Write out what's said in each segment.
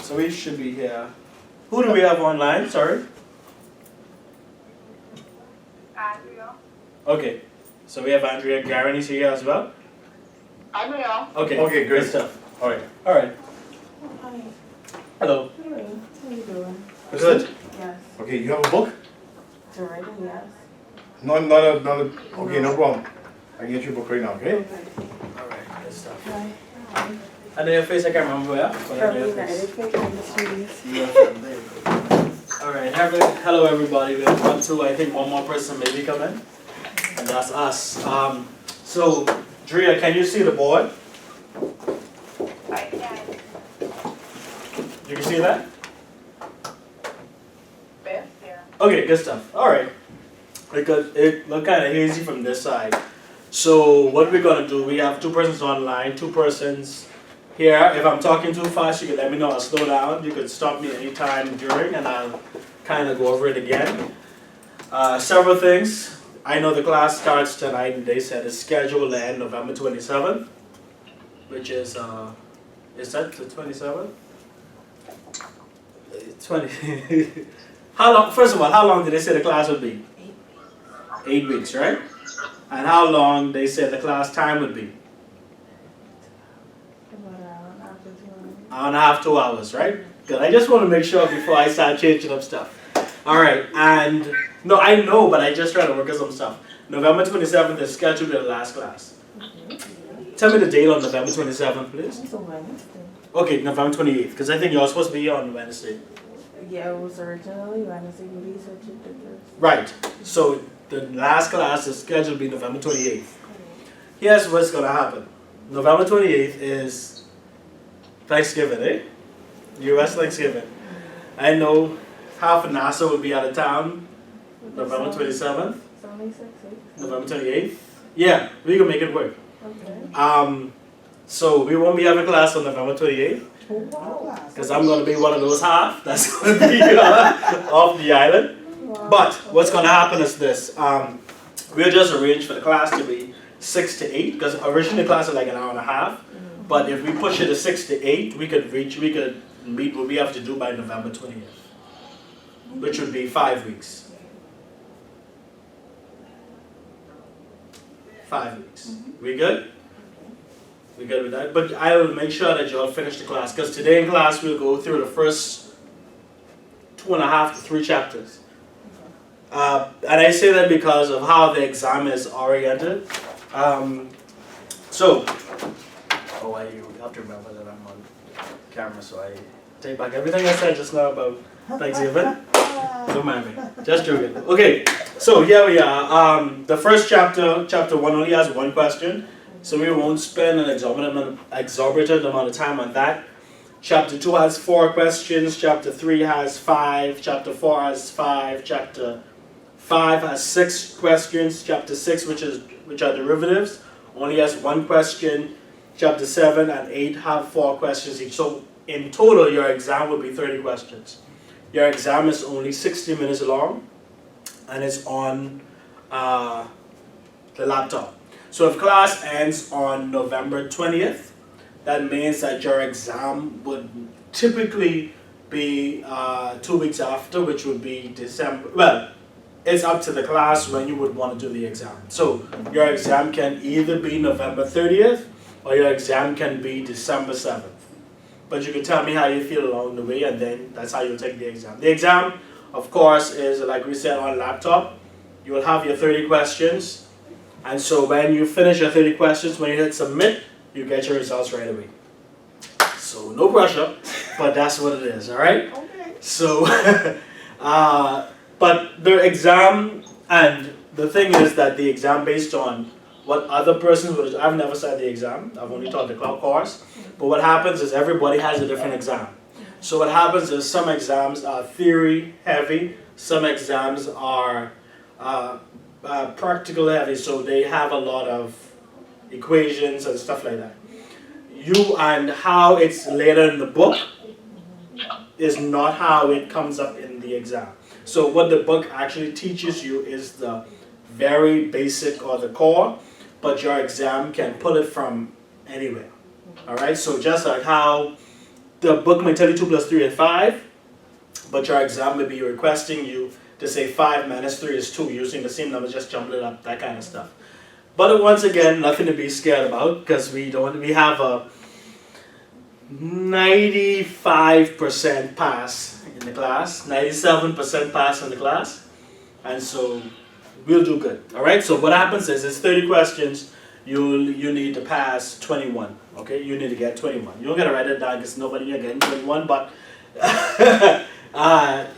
So we should be here. Who do we have online? Sorry. Andrea. Okay. So we have Andrea. Garen is here as well. Andrea. Okay. Okay, great. Good stuff. All right. All right. Hi. Hello. Hello. How you doing? Good. Yes. Okay, you have a book? To write yes. No, okay, no problem. I can get you a book right now, okay? Okay. All right. Good stuff. Hi. I know your face. I can't remember where. But I know your From face. United Industries. You are from there. You go. All right. Hello, everybody. We have I think one more person maybe come in, and that's us. So, Drea, can you see the board? I can. You can see that? Best, yeah. Okay, good stuff. All right. Because it looked kind of hazy from this side. So what we're gonna do? We have 2 persons online, 2 persons here. If I'm talking too fast, you can let me know. I'll slow down. You can stop me anytime during, and I'll kind of go over it again. Several things. I know the class starts tonight, and they said it's scheduled to end November 27th, which is that the 27th? 20. How long? First of all, how long did they say the class would be? 8 weeks, right? And how long they said the class time would be? About an hour and a half to 2 hours. Hour and a half, 2 hours, right? Good. I just want to make sure before I start changing up stuff. All right, and no, I know, but I just try to work on some stuff. November 27th is scheduled the last class. Tell me the date on November 27th, please. It's a Wednesday. Okay, November 28th, because I think you're supposed to be here on Wednesday. Yeah, it was originally Wednesday, but he said you did this. Right. So the last class is scheduled to be November 28th. Here's what's going to happen. November 28th is Thanksgiving, eh? U.S. Thanksgiving. I know half of NASA will be out of town November 27th, It's only 6 weeks. November 28th. Yeah, we can make it work. Okay. So we won't be having class on November 28th because I'm going to be one of those half that's going to be off the island. Wow. But what's going to happen is this. We'll just arrange for the class to be 6 to 8 because originally the class is like an hour and a half. But if we push it to 6 to 8, we could meet what we have to do by November 20th, which would be 5 weeks. 5 weeks. We good? We good with that? But I will make sure that you all finish the class because today in class we'll go through the first 2.5 to 3 chapters. And I say that because of how the exam is oriented. You have to remember that I'm on camera, so I take back everything I said just now about Thanksgiving. Don't mind me. Just joking. Okay, so here we are. The first chapter, chapter 1, only has 1 question, so we won't spend an exorbitant amount of time on that. Chapter 2 has 4 questions, chapter 3 has 5, chapter 4 has 5, chapter 5 has 6 questions, chapter 6, which are derivatives, only has 1 question, chapter 7 and 8 have 4 questions each. So in total, your exam will be 30 questions. Your exam is only 60 minutes long, and it's on the laptop. So if class ends on November 20th, that means that your exam would typically be 2 weeks after, which would be December. Well, it's up to the class when you would want to do the exam. So your exam can either be November 30th or your exam can be December 7th. But you can tell me how you feel along the way, and then that's how you'll take the exam. The exam, of course, is like we said on laptop. You will have your 30 questions. And so when you finish your 30 questions, when you hit submit, you get your results right away. So no pressure, but that's what it is, all right? Okay. So, but the exam, and the thing is that the exam based on what other persons would, I've never sat the exam, I've only taught the course, but what happens is everybody has a different exam. So what happens is some exams are theory heavy, some exams are practical heavy, so they have a lot of equations and stuff like that. You and how it's later in the book is not how it comes up in the exam. So what the book actually teaches you is the very basic or the core, but your exam can pull it from anywhere. All right, so just like how the book may tell you 2 plus 3 is 5, but your exam may be requesting you to say 5 minus 3 is 2, using the same numbers, just jumbling it up, that kind of stuff. But once again, nothing to be scared about, because we have a 95% pass in the class, 97% pass in the class, and so we'll do good. All right. So what happens is it's 30 questions. You need to pass 21. Okay. You need to get 21. You don't gotta write it down because nobody you're getting 21, but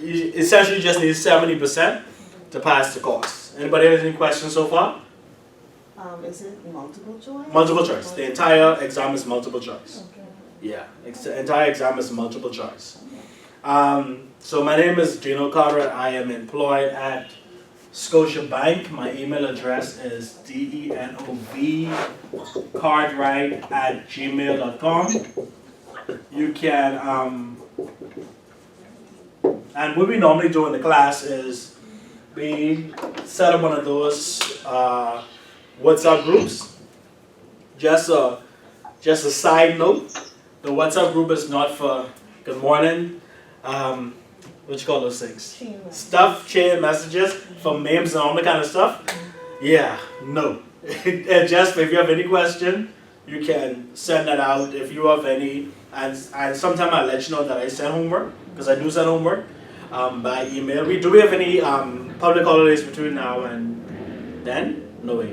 you essentially just need 70% to pass the course. Anybody have any questions so far? Is it multiple choice? Multiple choice. The entire exam is multiple choice. Okay. Yeah, the entire exam is multiple choice. So my name is Gino Cartwright. I am employed at Scotiabank. My email address is denovcartwright@gmail.com. You can, and what we normally do in the class is we set up one of those WhatsApp groups. Just a side note, the WhatsApp group is not for good morning, what you call those things? Stuff, chain messages for memes and all that kind of stuff. Yeah, no. Just if you have any question, you can send that out if you have any, and sometime I'll let you know that I send homework, because I do send homework by email. Do we have any public holidays between now and then? No way.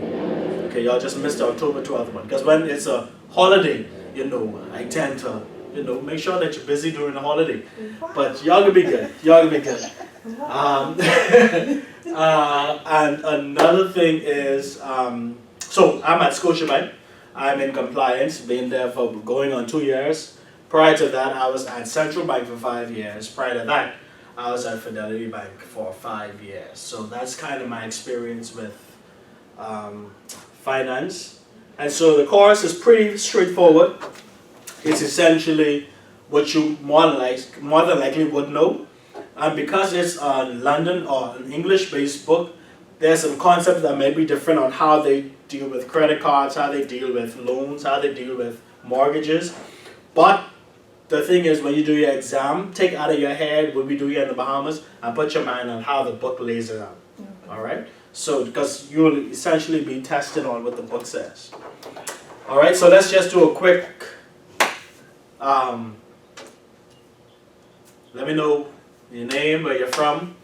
Okay, y'all just missed the October 12th one. Because when it's a holiday, I tend to, make sure that you're busy during the holiday. But y'all gonna be good. Y'all gonna be good. And another thing is, so I'm at Scotiabank. I'm in compliance, been there for going on 2 years. Prior to that, I was at Central Bank for 5 years. Prior to that, I was at Fidelity Bank for 5 years. So that's kind of my experience with finance. And so the course is pretty straightforward. It's essentially what you more than likely would know. And because it's a London or an English-based book, there's some concepts that may be different on how they deal with credit cards, how they deal with loans, how they deal with mortgages. But the thing is, when you do your exam, take out of your head what we do here in the Bahamas and put your mind on how the book lays it out. All right? So, because you'll essentially be tested on what the book says. All right, so let's just do a quick, let me know your name, where you're from.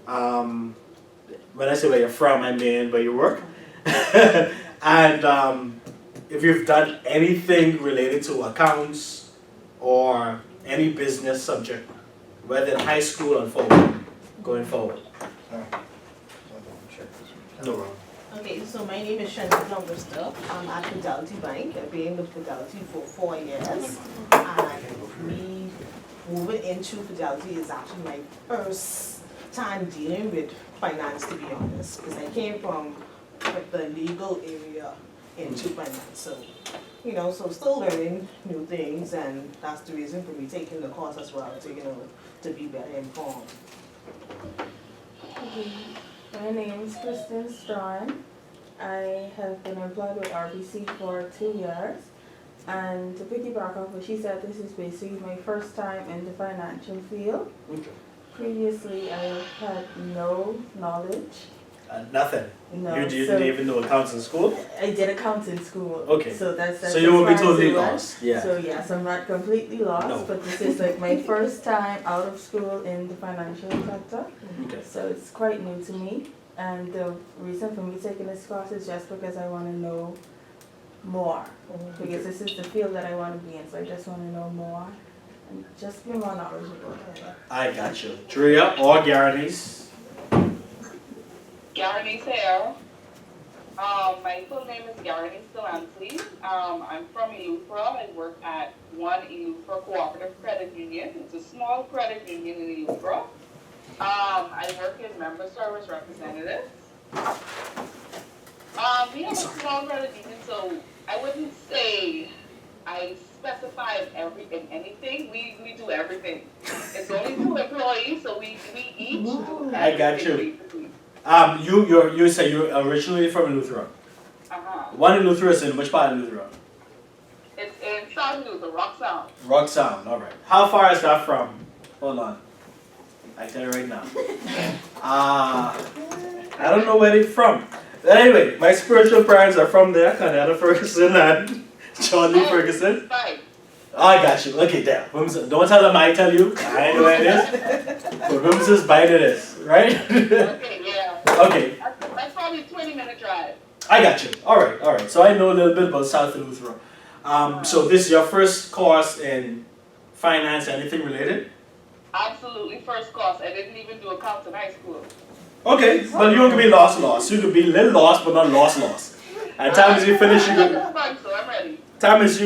When I say where you're from, I mean where you work. And if you've done anything related to accounts or any business subject, whether in high school or forward, going forward. No problem. Okay, so my name is Shannon Augusta. I'm at Fidelity Bank. I've been with Fidelity for 4 years. And me moving into Fidelity is actually my first time dealing with finance, to be honest, because I came from the legal area into finance. So, so still learning new things, and that's the reason for me taking the course as well, to be better informed. Okay. My name is Kristen Strawn. I have been employed with RBC for 2 years. And to piggyback off what she said, this is basically my first time in the financial field. Okay. Previously, I had no knowledge. Nothing. No. You didn't even know accounts in school? I did accounts in school. Okay. So that's so you will be as far as totally it went. lost. Yeah. So yes, I'm not completely lost, No. but this is like my first time out of school in the financial sector. Okay. So it's quite new to me. And the reason for me taking this course is just because I want to know more. Because this is the field that I want to be in, so I just want to know more and just be more knowledgeable. I got you. Drea or Garanice? Garanice here. My full name is Garanice Delancey. I'm from Elufra. I work at One Elufra Cooperative Credit Union. It's a small credit union in Elufra. I work in member service representative. We have a small credit union, so I wouldn't say I specify in anything. We do everything. It's only 2 employees, so we each do everything. I got you. Basically. You say you're originally from Eleuthera. Uh-huh. One Eleuthera is in which part of Eleuthera? It's in South South Luther, Rock Sound. Rock Sound, all right. How far is that from? Hold on. I tell you right now. I don't know where they're from. Anyway, my spiritual parents are from there, Canada Ferguson and Charlie Ferguson. Right. I got you. Okay, there. Don't tell them I tell you. I know where it is. But Wilms's bite it is, right? Okay, yeah. Okay, That's probably a 20-minute drive. I got you. All right. So I know a little bit about South Luther. So this is your first course in finance, anything related? Absolutely, first course. I didn't even do accounts in high school. Okay, but you can be lost. You could be a little lost, but not lost. And time as you finish, you could. So I'm ready. Time as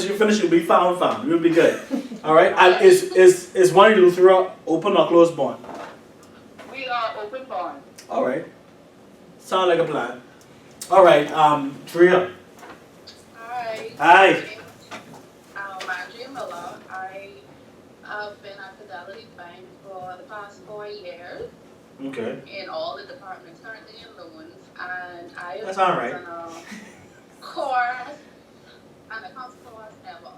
you finish, you'll be found. You'll be good. All right. And is one Luther open or closed bond? We are open bond. All right. Sound like a plan. All right. Drea. Hi. Hi. I'm Andrea Miller. I have been at Fidelity Bank for the past 4 years Okay. in all the departments, currently in loans, and I have That's all right. done a course and a course ever.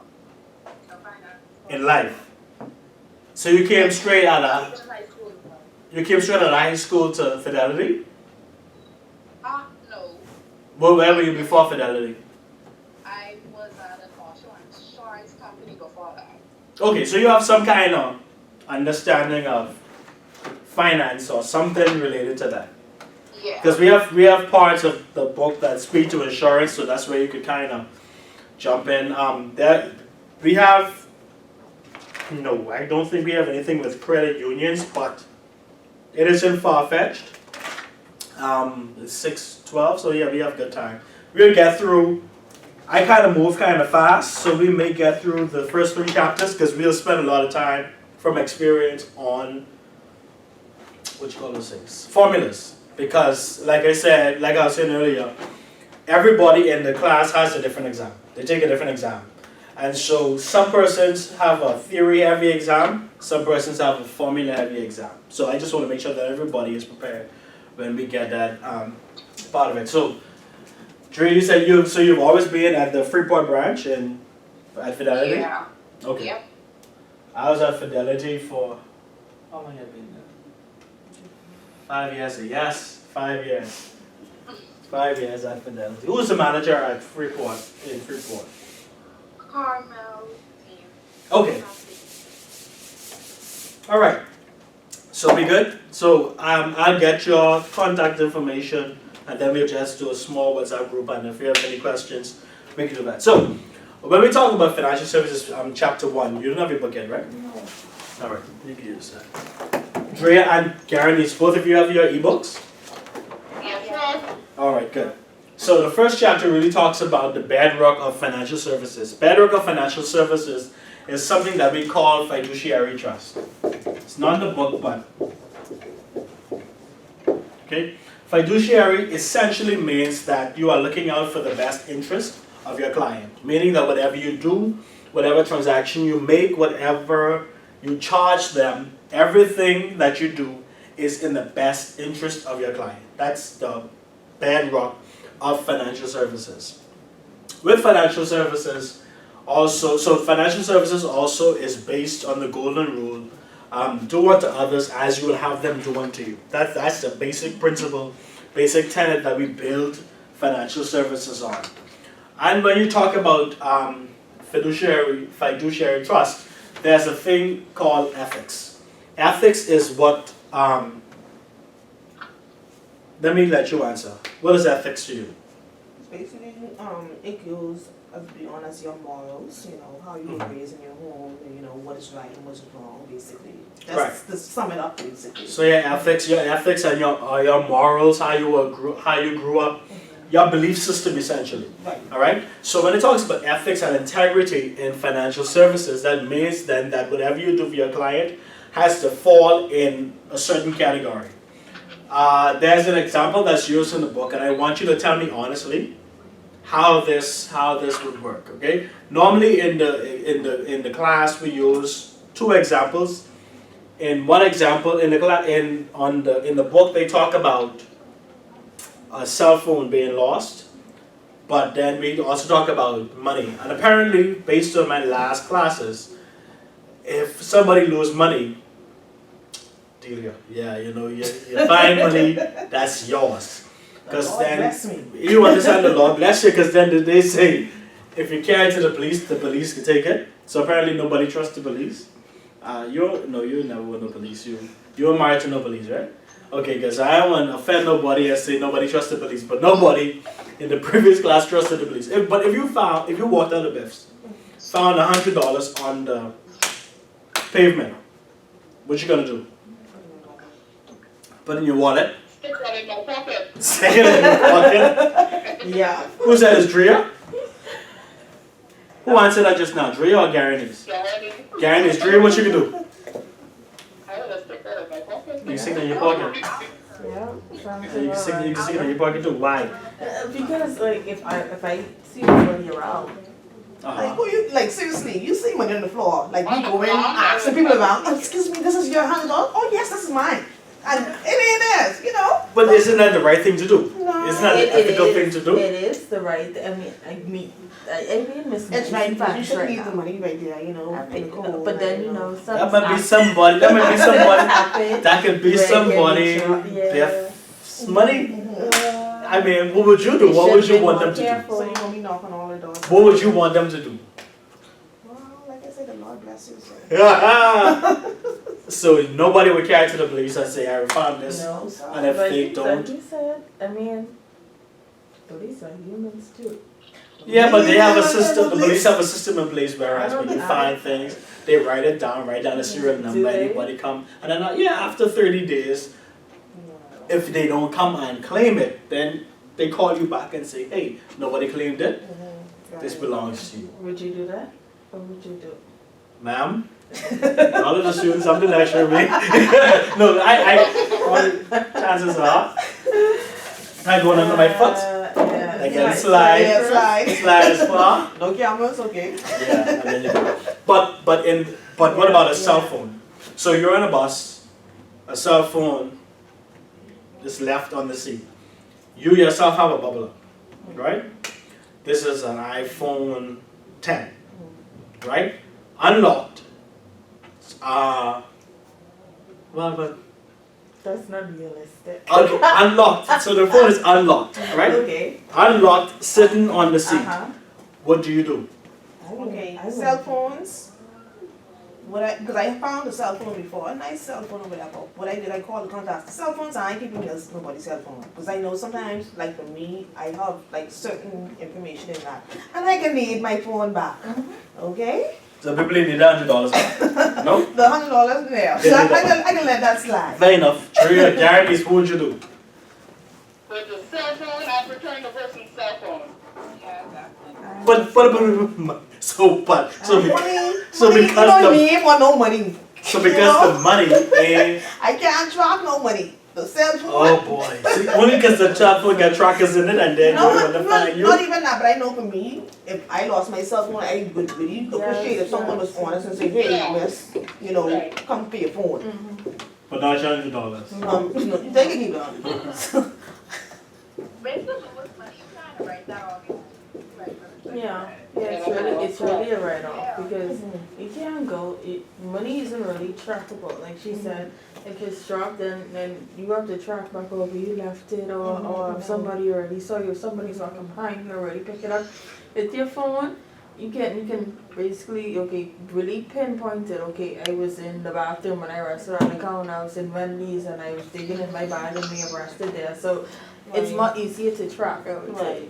So finance. In life. So you came straight out of High school. high school to Fidelity? No. Well, where were you before Fidelity? I was at an insurance company before that. Okay, so you have some kind of understanding of finance or something related to that. Yeah. Because we have parts of the book that speak to insurance, so that's where you could kind of jump in. There we have no, I don't think we have anything with credit unions, but it isn't far-fetched. It's 6:12, so yeah, we have good time. We'll get through. I kind of move kind of fast, so we may get through the first 3 chapters because we'll spend a lot of time from experience on what you call those things, formulas. Because, like I was saying earlier, everybody in the class has a different exam. They take a different exam. And so some persons have a theory-heavy exam, some persons have a formula-heavy exam. So I just want to make sure that everybody is prepared when we get that part of it. So, Dre, you said you've always been at the Freeport branch at Fidelity? Yeah. Okay. Yep. I was at Fidelity for, how long have I been there? 5 years, yes, 5 years. 5 years at Fidelity. Who was the manager at Freeport, in Freeport? Carmel. Okay, all right. So we good? So I'll get your contact information and then we'll just do a small WhatsApp group, and if you have any questions, we can do that. So when we talk about financial services, chapter 1, you don't have your book yet, right? No. All right, you can use that. Drea and Karen, both of you have your ebooks? Yes, sir. All right, good. So the first chapter really talks about the bedrock of financial services. Bedrock of financial services is something that we call fiduciary trust. It's not in the book, but okay. Fiduciary essentially means that you are looking out for the best interest of your client, meaning that whatever you do, whatever transaction you make, whatever you charge them, everything that you do is in the best interest of your client. That's the bedrock of financial services. With financial services also, so financial services also is based on the golden rule, do unto others as you will have them do unto you. That's the basic principle, basic tenet that we build financial services on. And when you talk about fiduciary trust, there's a thing called ethics. Ethics is what, let me let you answer. What is ethics to you? Basically, it goes beyond as your morals, how you were raised in your home, what is right and what is wrong, basically. That's to sum it up, basically. So your ethics and your morals, how you grew up, your belief system essentially. Right. All right. So when it talks about ethics and integrity in financial services, that means then that whatever you do for your client has to fall in a certain category. There's an example that's used in the book, and I want you to tell me honestly how this would work. Okay. Normally in the class we use 2 examples. In one example in the book they talk about a cell phone being lost, But then we also talk about money. And apparently, based on my last classes, if somebody lose money, Delia, yeah, you know, you find money, that's yours. Because Lord then, bless me. you understand the Lord bless you, because then they say, if you carry it to the police can take it. So apparently nobody trusts the police. You never want no police. You're married to no police, right? Okay, because I don't want to offend nobody and say nobody trusts the police, but nobody in the previous class trusted the police. But if you walked out of Biff's, found $100 on the pavement, what you gonna do? Put it in your wallet? Stick that in my pocket. Stick it in your pocket? Yeah. Who said it's Drea? Who answered that just now? Drea or Gary News? Gary News. Drea, what you can do? I would have stick that in my pocket. You stick it in your pocket. Yeah, sounds You can stick it in your pocket too. Why? Because like if I see somebody around, Like, who you, like, seriously, you see money on the floor. Like, you go in, ask the people around, oh, excuse me, this is your $100? Oh, yes, this is mine. And it ain't theirs, you know? But isn't that the right thing to do? No. Isn't that the ethical thing to do? It is the right. I mean, Miss. It's right, but you should right leave the now. money right there, you know? in the cold, But then you know. some That might be somebody. That might be somebody. happen. That could be somebody. Yeah. Their money. I mean, what would you do? What would you want them to do? So you're going to be knocking all the doors. What would you want them to do? Well, like I said, the Lord bless you, so. So nobody would carry to the police and say, I found this. No, And if but they he don't. said, I mean, police are humans too. Yeah, but they have a Yeah, system. The police- police have a system in place whereas I when you don't- find things, they write it down, write down the serial Do number, they? anybody come. And then, after 30 days, if they don't come and claim it, then they call you back and say, hey, nobody claimed it. This belongs to you. Would you do that? Or would you do? Ma'am, all of the students, I'm the lecturer, me. No, all chances are, I going under my foot. Yeah. I can slide. Yeah, slide. Slide as far. No cameras, okay. Yeah, and then you go. But what about a cell phone? So you're in a bus, a cell phone is left on the seat. You yourself have a bubbler, right? This is an iPhone 10, right? Unlocked. Well, but That's not realistic. okay, unlocked. So the phone is unlocked, right? Okay. Unlocked, sitting on the seat. Uh-huh. What do you do? Okay, cell phones. Because I found a cell phone before, a nice cell phone or whatever. What I did, I called the contact. The cell phones, I ain't keeping nobody's cell phone. Because I know sometimes, like for me, I have like certain information in that. And I can need my phone back. Okay? So people need $100 back. No? The $100 there. So I can let that slide. Fair enough. Tria, guarantees, what would you do? With the cell phone, I'd return the person's cell phone. Yeah, exactly. But so Money, because you know the- me, ain't want no money. so because the money ain't, I can't track no money. The cell phone. oh boy. See, only because the cell phone got trackers in it and then No, you want to find you. not even that, but I know for me, if I lost my cell phone, I would really appreciate if someone was honest and say, hey, miss, you know, come pay your phone. But not $100. You know, they can keep it on. Basically, what's money? You kind of write that off. Yeah, it's really a write-off because you can't go, money isn't really trackable, like she said. If it's dropped, then you have to track back over, you left it or if somebody already saw you, if somebody's walking behind you already pick it up. With your phone, you can basically, really pinpoint it. Okay, I was in the bathroom when I rested on the counter, I was in Wendy's and I was digging in my bag and we rested there. So it's much easier to track, I would say.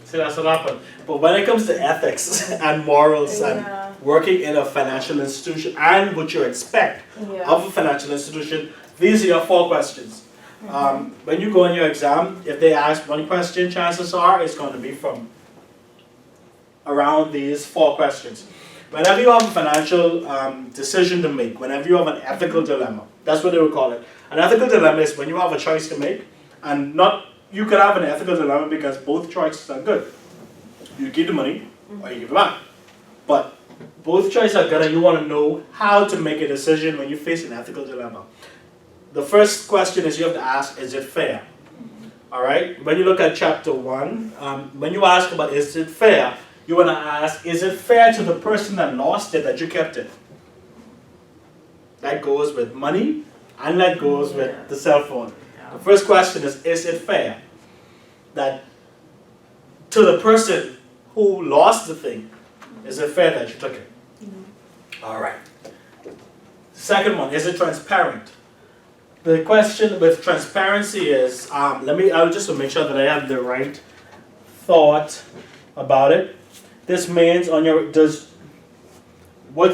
See, that's what happened. But when it comes to ethics and morals and working in a financial institution and what you expect of a financial institution, these are your 4 questions. When you go on your exam, if they ask one question, chances are it's going to be from around these 4 questions. Whenever you have a financial decision to make, whenever you have an ethical dilemma, that's what they would call it. An ethical dilemma is when you have a choice to make, and you could have an ethical dilemma because both choices are good. You keep the money or you give it back. But both choices are good and you want to know how to make a decision when you face an ethical dilemma. The first question is you have to ask, is it fair? All right. When you look at chapter 1, when you ask about is it fair, you want to ask, is it fair to the person that lost it that you kept it? That goes with money, and that goes with the cell phone. The first question is it fair that to the person who lost the thing, is it fair that you took it? All right. Second one, is it transparent? The question with transparency is, I'll just make sure that I have the right thought about it. This means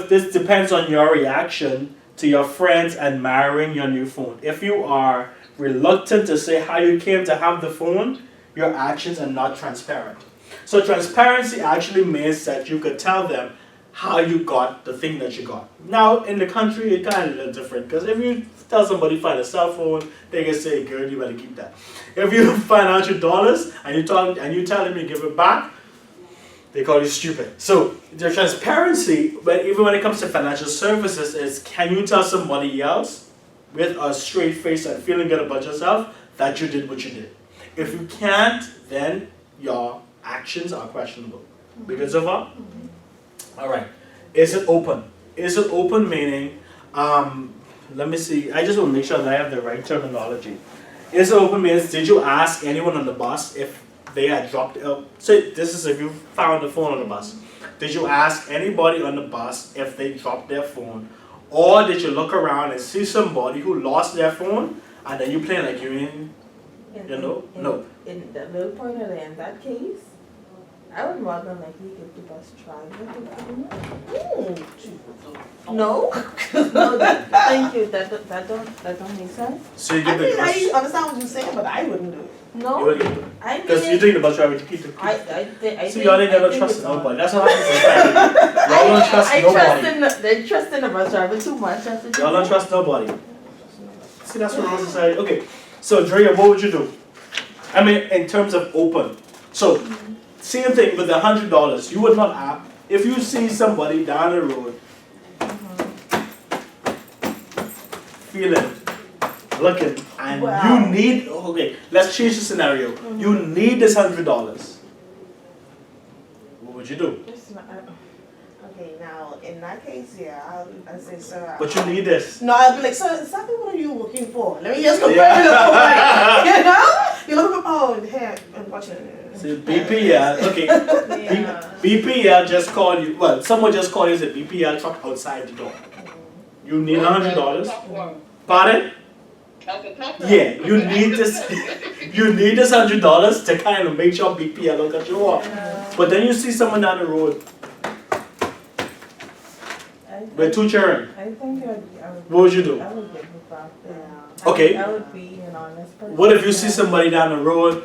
this depends on your reaction to your friends admiring your new phone. If you are reluctant to say how you came to have the phone, your actions are not transparent. So transparency actually means that you could tell them how you got the thing that you got. Now, in the country, it kind of a little different, because if you tell somebody find a cell phone, they can say, girl, you better keep that. If you find out your dollars and you tell them you give it back, they call you stupid. So the transparency, but even when it comes to financial services, is can you tell somebody else with a straight face and feeling good about yourself that you did what you did? If you can't, then your actions are questionable. Because of what? All right. Is it open? Is it open meaning, let me see, I just want to make sure that I have the right terminology. Is it open means, did you ask anyone on the bus if they had dropped it? Say, this is if you found the phone on the bus. Did you ask anybody on the bus if they dropped their phone? Or did you look around and see somebody who lost their phone and then you play like you know? No. In the little pointer in that case, I would rather likely give the bus driver the phone. No? No, thank you, that don't make sense. So you I give the mean, bus. I understand what you're saying, but I wouldn't do it. You No, will give it. I mean. Because you think the bus driver to keep the I think. See, y'all ain't never trust nobody. That's what happens in society. Y'all don't trust nobody. They trust in the bus driver too much. Y'all don't trust nobody. See, that's what wrong society. Okay, so Drea, what would you do? I mean, in terms of open. So, same thing with the $100. You would not ask if you see somebody down the road, feeling, looking, and you need. Okay, let's change the scenario. You need this $100. What would you do? Okay, now in that case, yeah, I'll say, sir. But you need this. No, I'll be like, sir, exactly what are you looking for? Let me just compare it up. You know? You're looking for, oh, here, I'm watching it. See, BPL, okay. Yeah. BPL just called you, well, someone just called you as a BPL truck outside the door. You need $100. Pardon? Yeah, you need this. You need this $100 to kind of make sure BPL don't cut you off. But then you see someone down the road with 2 children. I think What would you do? I would give it back. Yeah. Okay. I would be an honest person. What if you see somebody down the road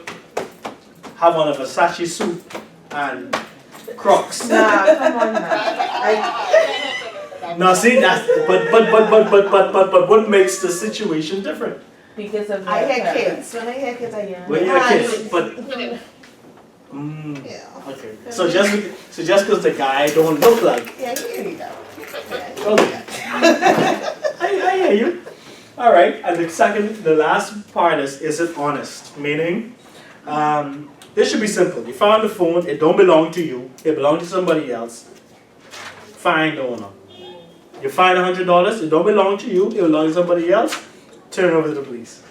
have on a Versace suit and Crocs? Nah, come on now. Now see that's but what makes the situation different? Because of I their hear parents. kids. When I hear kids, I hear. When you're kids, but Yeah. okay. So just because the guy don't look like. Yeah, here you go. Okay. I hear you. All right. And the last part is it honest? Meaning, this should be simple. You found the phone. It don't belong to you. It belongs to somebody else. Find the owner. You find $100. It don't belong to you. It belongs to somebody else. Turn it over to the police.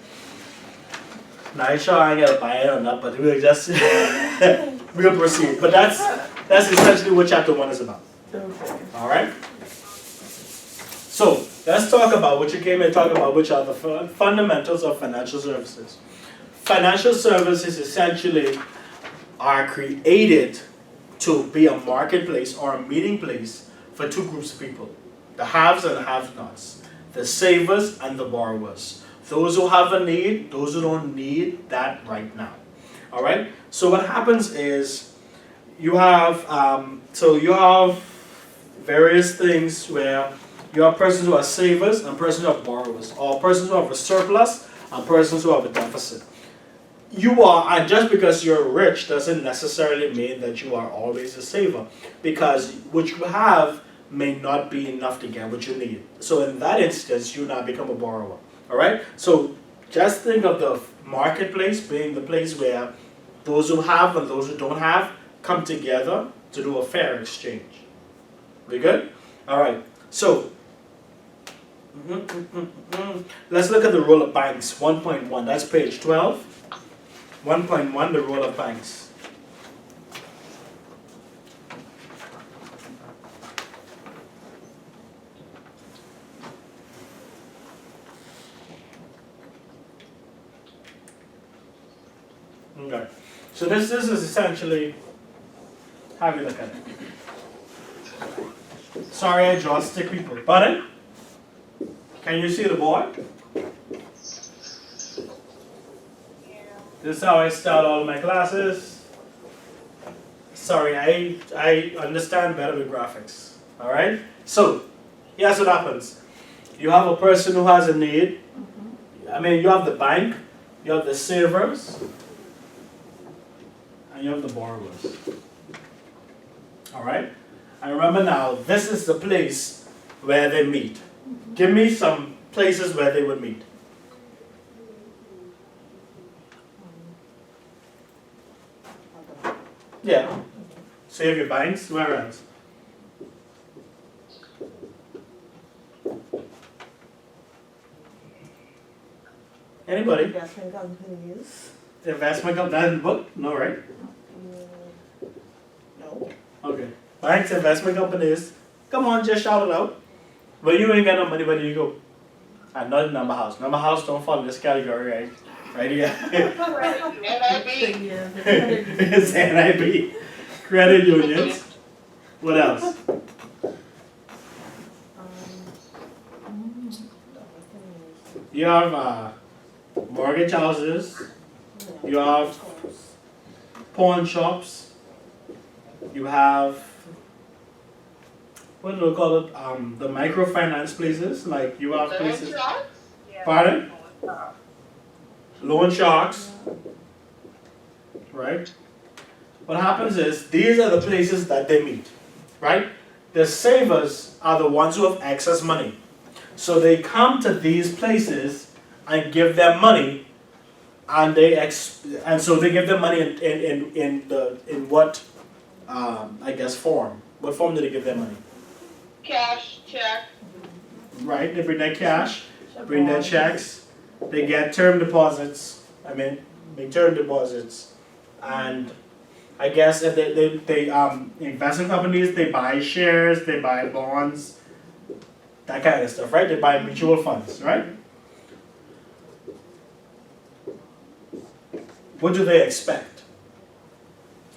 Now, I'm sure I ain't gotta buy it or not, but we'll just we'll proceed. But that's essentially what chapter 1 is about. Okay. All right. So let's talk about what you came here to talk about, which are the fundamentals of financial services. Financial services essentially are created to be a marketplace or a meeting place for 2 groups of people: the haves and the have-nots, the savers and the borrowers. Those who have a need, those who don't need that right now. All right. So what happens is you have various things where you have persons who are savers and persons who are borrowers, or persons who have a surplus and persons who have a deficit. And just because you're rich doesn't necessarily mean that you are always a saver, because what you have may not be enough to get what you need. So in that instance, you now become a borrower. All right? So just think of the marketplace being the place where those who have and those who don't have come together to do a fair exchange. We good? All right. So let's look at the role of banks. 1.1. That's page 12. 1.1. The role of banks. Okay. So this is essentially, have a look at it. Sorry, I draw stick people. Pardon? Can you see the board? This is how I start all my classes. Sorry, I understand better with graphics. Alright? So, here's what happens. You have a person who has a need. I mean, you have the bank, you have the savers, and you have the borrowers. Alright? And remember now, this is the place where they meet. Give me some places where they would meet. Yeah. So you have your banks, where else? Anybody? Investment companies. Investment company, that in the book? No, right? No. Okay. Banks, investment companies. Come on, just shout it out. But you ain't got no money, where do you go? And not in number house. Number house don't fall in this category, right? Right here. It's NIB. Credit unions. What else? You have mortgage houses. You have pawn shops. You have, what do we call it? The microfinance places. Like you have places. Pardon? Loan sharks. Right? What happens is, these are the places that they meet. Right? The savers are the ones who have excess money. So they come to these places and give them money, and so they give them money in what I guess form. What form do they give them money? Cash, check. Right, they bring their cash, bring their checks, they get term deposits. Term deposits, and I guess if they investment companies, they buy shares, they buy bonds, that kind of stuff, right? They buy mutual funds, right? What do they expect?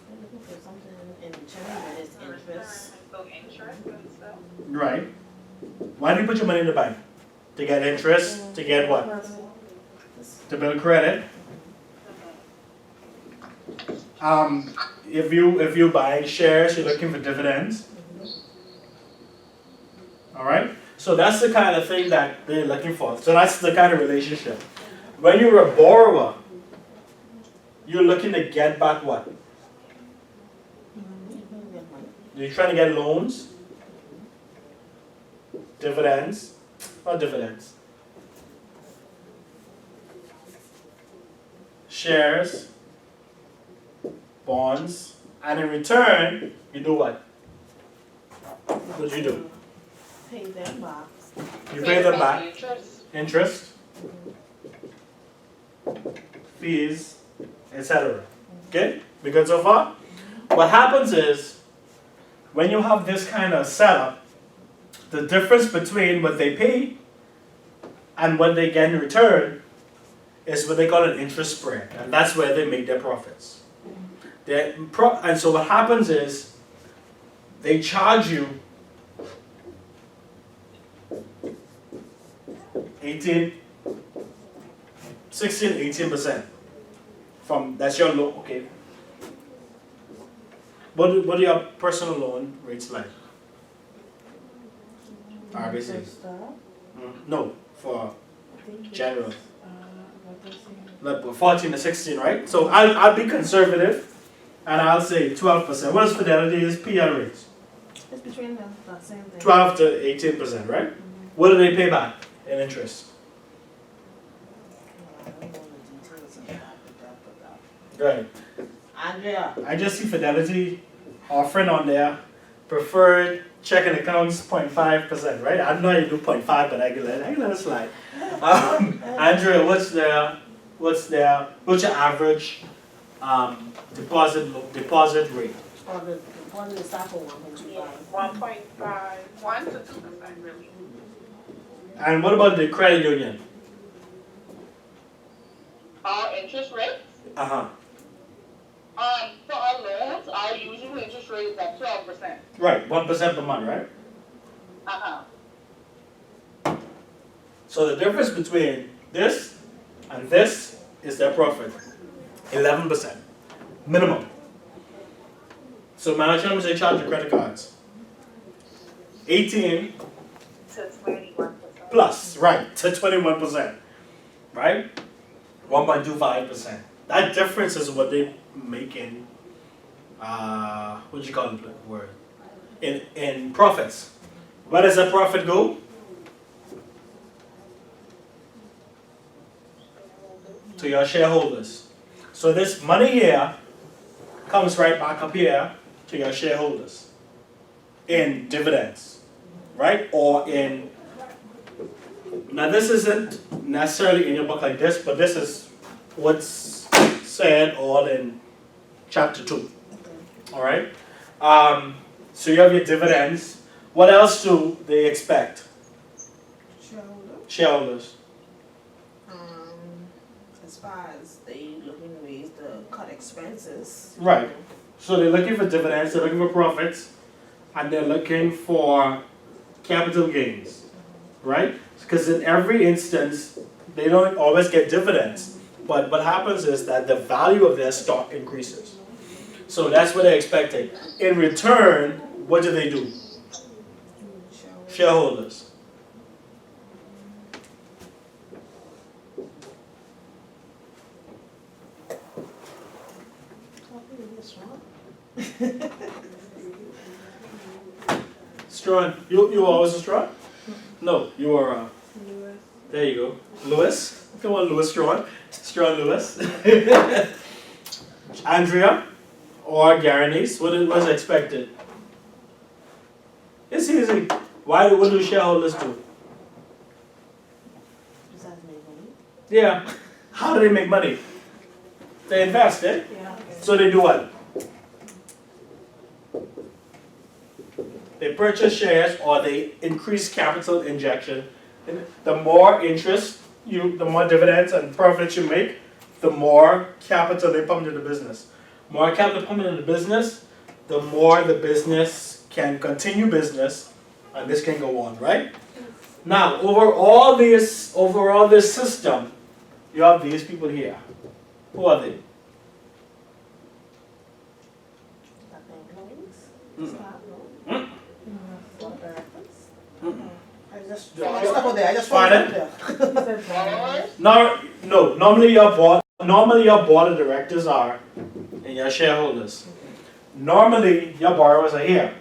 I'm looking for something in return that is interest. Interest and stuff. Right. Why do you put your money in the bank? To get interest, to get what? To build credit. If you buy shares, you're looking for dividends. All right. So that's the kind of thing that they're looking for. So that's the kind of relationship. When you're a borrower, you're looking to get back what? You're trying to get loans, dividends, or dividends, shares, bonds, and in return, you do what? What do you do? Pay them back. You pay them back. Interest. Fees, etc. Okay? We good so far? What happens is, when you have this kind of setup, the difference between what they pay and what they get in return is what they call an interest spread, and that's where they make their profits. And so what happens is, they charge you 18% from, that's your loan, okay. What are your personal loan rates like? RBC? No, for general. Like 14 to 16, right? So I'll be conservative and I'll say 12%. What is Fidelity is PL rates? It's between them, that same thing. 12 to 18%, right? What do they pay back in interest? I don't know the details of Right. Andrea, I just see Fidelity offering on there preferred checking accounts 0.5%, right? I know you do 0.5, but I can let it slide. Andrea, what's your average deposit rate? or the one that start for 1.25. 1.5, 1 to 2%, really. And what about the credit union? Our interest rates, Uh-huh. for our loans, our usual interest rate is at 12%. Right, 1% per month, right? Uh-huh. So the difference between this and this is their profit. 11%. Minimum. So manage how much they charge your credit cards. 18 To 21%. plus, right, to 21%. Right? 1.25%. That difference is what they make in what do you call the word? In profits. Where does the profit go? To your shareholders. So this money here comes right back up here to your shareholders in dividends, right? Or in, now this isn't necessarily in your book like this, but this is what's said all in chapter 2, all right? So you have your dividends. What else do they expect? Shareholders. As far as they looking ways to cut expenses. Right. So they're looking for dividends, they're looking for profits, and they're looking for capital gains, right? Because in every instance, they don't always get dividends, but what happens is that the value of their stock increases. So that's what they're expecting. In return, what do they do? Shareholders. Strawn, you always a Strawn? No, you are. There you go, Lewis. Come on, Lewis Strawn. Strawn Lewis. Andrea or Garanice, what was expected? It's easy. What do shareholders do? Besides make money. Yeah. How do they make money? They invest, eh? Yeah. So they do what? They purchase shares or they increase capital injection. And the more interest the more dividends and profits you make, the more capital they pump into the business. More capital pumped into the business, the more the business can continue business, and this can go on, right? Now, over all this system, you have these people here. Who are they? I just stop there. I just Pardon? there. Followers? No. Normally your board of directors are, and your shareholders. Normally your borrowers are here.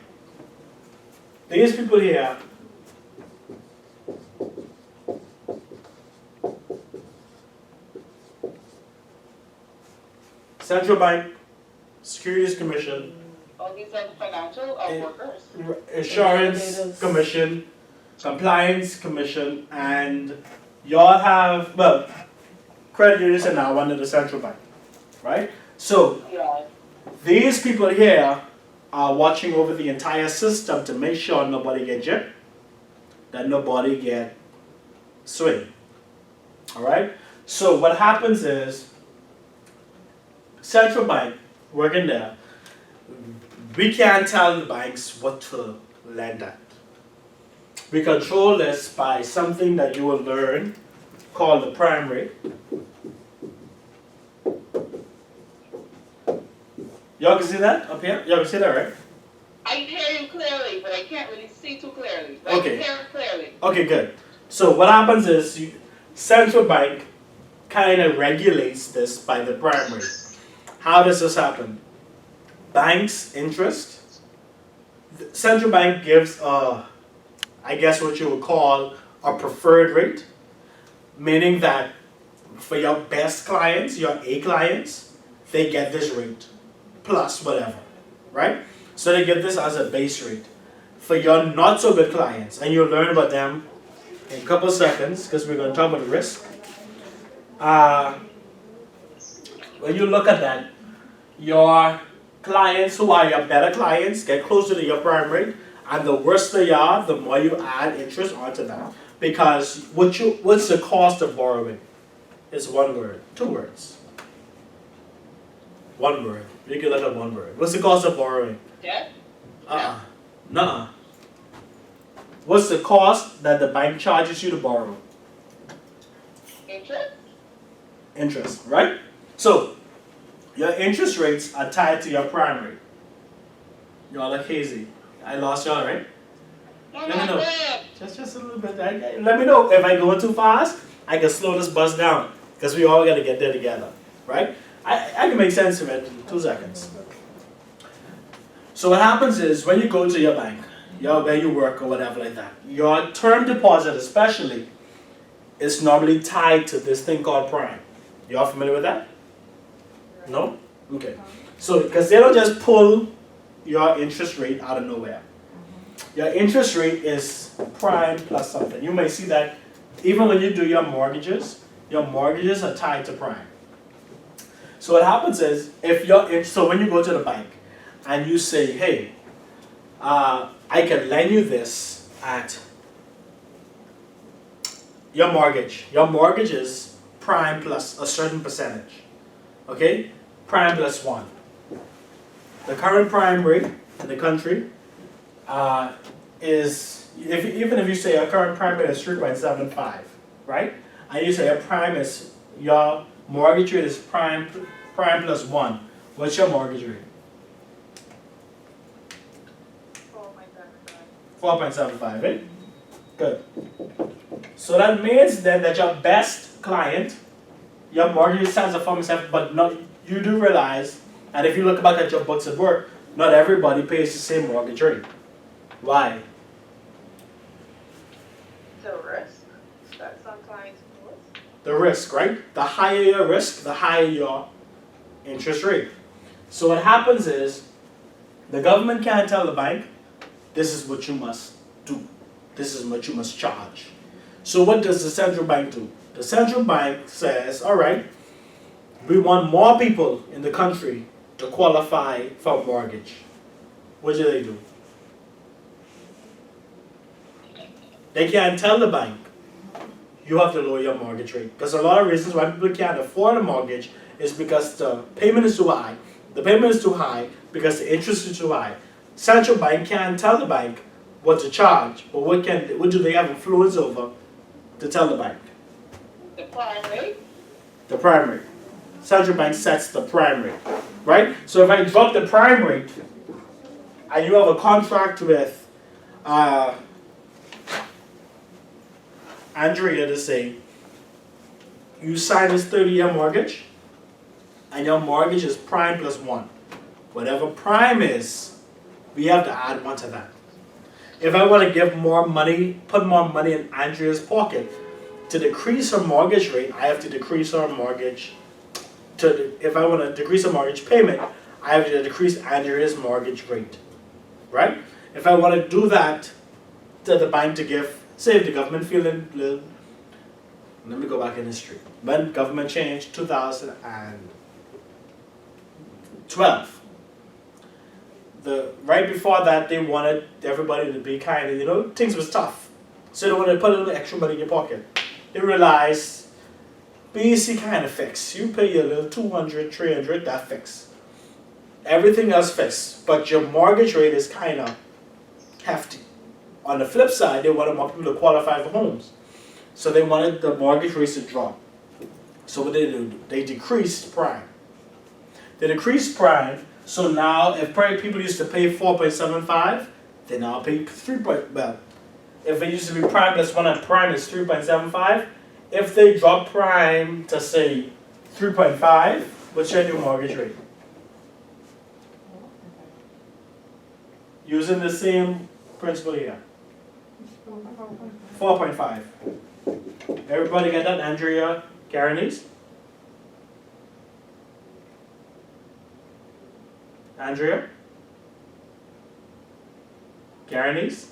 These people here. Central Bank, Securities Commission, All these are financial workers. Insurance Regulators. Commission, Compliance Commission, and y'all have, well, credit unions are now under the central bank, right? So Yeah. these people here are watching over the entire system to make sure nobody get gypped, that nobody get swayed, all right? So what happens is, central bank working there, we can't tell the banks what to lend at. We control this by something that you will learn called the prime rate. Y'all can see that up here? Y'all can see that, right? I hear you clearly, but I can't really see too clearly. But Okay. I can hear it clearly. Okay, good. So what happens is central bank kind of regulates this by the prime rate. How does this happen? Banks' interest. The central bank gives I guess what you would call a preferred rate, meaning that for your best clients, your A clients, they get this rate plus whatever, right? So they get this as a base rate. For your not so good clients, and you'll learn about them in a couple of seconds because we're going to talk about the risk. When you look at that, your clients who are your better clients get closer to your prime rate, and the worse they are, the more you add interest onto them. Because what's the cost of borrowing? It's one word, 2 words. One word. You can look at one word. What's the cost of borrowing? Debt? Nuh-uh. What's the cost that the bank charges you to borrow? Interest? Interest, right? So, your interest rates are tied to your prime rate. Y'all look hazy. I lost y'all, right? No. Just a little bit. Let me know if I go too fast. I can slow this bus down because we all got to get there together, right? I can make sense of it in 2 seconds. So what happens is when you go to your bank, where you work or whatever like that, your term deposit especially is normally tied to this thing called prime. Y'all familiar with that? No? Okay. So because they don't just pull your interest rate out of nowhere. Your interest rate is prime plus something. You may see that even when you do your mortgages are tied to prime. So what happens is, so when you go to the bank and you say, hey, I can lend you this at your mortgage. Your mortgage is prime plus a certain percentage. Okay? Prime plus 1. The current prime rate in the country is, even if you say your current prime rate is 3.75, right? And you say your mortgage rate is prime plus 1. What's your mortgage rate? 4.75, right? Good. So that means then that your best client, your mortgage stands at 4.7, but you do realize, and if you look back at your books at work, not everybody pays the same mortgage rate. Why? The risk that some clients pose. The risk, right? The higher your risk, the higher your interest rate. So what happens is, the government can't tell the bank, this is what you must do. This is what you must charge. So what does the central bank do? The central bank says, all right, we want more people in the country to qualify for a mortgage. What do? They can't tell the bank, you have to lower your mortgage rate. Because a lot of reasons why people can't afford a mortgage is because the payment is too high. The payment is too high because the interest is too high. Central bank can't tell the bank what to charge, but what do they have influence over to tell the bank? The prime rate? The prime rate. Central bank sets the prime rate, right? So if I drop the prime rate, and you have a contract with Andrea to say, you sign this 30-year mortgage, and your mortgage is prime plus 1. Whatever prime is, we have to add 1 to that. If I want to give more money, put more money in Andrea's pocket, to decrease her mortgage rate, I have to decrease her mortgage. If I want to decrease her mortgage payment, I have to decrease Andrea's mortgage rate, right? If I want to do that to the bank to give, say if the government feeling, let me go back in history. When government changed 2012, right before that they wanted everybody to be kind of, things was tough. So they wanted to put a little extra money in your pocket. They realized, BEC kind of fixed. You pay your little 200, 300, that fixed. Everything else fixed, but your mortgage rate is kind of hefty. On the flip side, they wanted more people to qualify for homes. So they wanted the mortgage rates to drop. So what they do? They decreased prime. They decreased prime, so now if people used to pay 4.75, they now pay 3. Well, if it used to be prime plus 1 and prime is 3.75, if they drop prime to say 3.5, what's your new mortgage rate? Using the same principle here. 4.5. Everybody get that? Andrea, Karenese? Andrea? Garnies?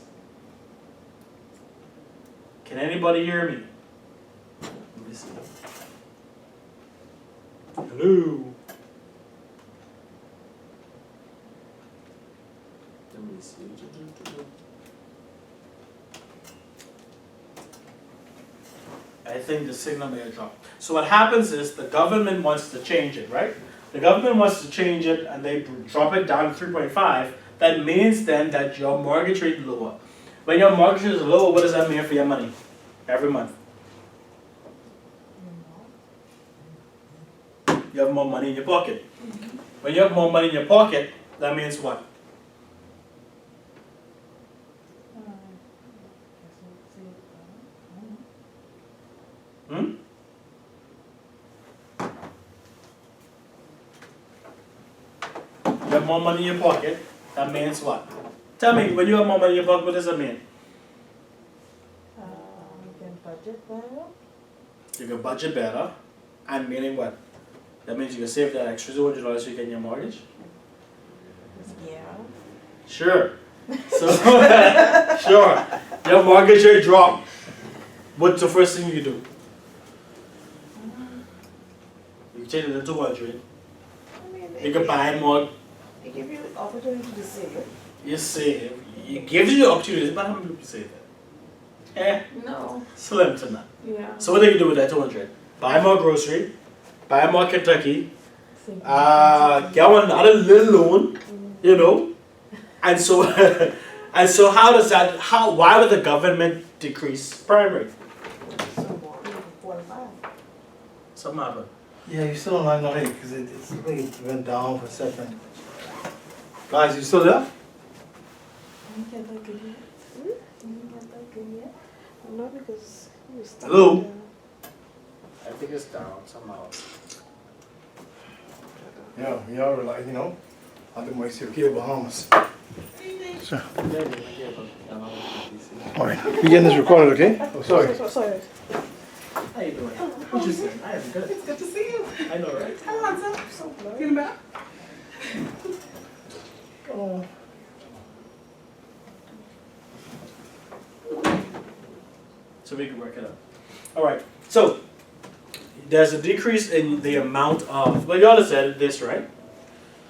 Can anybody hear me? Let me see. Hello? Let me see. I think the signal may have dropped. So what happens is the government wants to change it, right? The government wants to change it and they drop it down to 3.5. That means then that your mortgage rate is lower. When your mortgage is lower, what does that mean for your money every month? You have more money in your pocket. When you have more money in your pocket, that means what? Hmm? You have more money in your pocket, that means what? Tell me, when you have more money in your pocket, what does that mean? You can budget better. You can budget better, and meaning what? That means you can save that extra $200 you get in your mortgage? Yeah. Sure. So, sure. Your mortgage rate drop. What's the first thing you do? You change it to 200. You can buy more. They give you the opportunity to save. You save. It gives you the opportunity, but how many people save that? No. Slim to none. Yeah. So what do you do with that 200? Buy more grocery, buy more Kentucky, get one another little loan, you know, and so and so how does that? Why would the government decrease prime rate? So more, 45. Something happened. Yeah, you still online now, hey, because it's like it went down for a second. Guys, you still there? No, because you started, Hello? I think it's down somehow. Yeah, we are like, you know, I think my here Bahamas. Sure. Alright, we getting this recorded, okay? Oh, sorry. Sorry. How you doing? Interesting. I am good. It's good to see you. I know, right? Hello, Hansa. So glad. Get back. Oh. So we can work it out. All right. So there's a decrease in the amount of. Well, y'all has added this, right?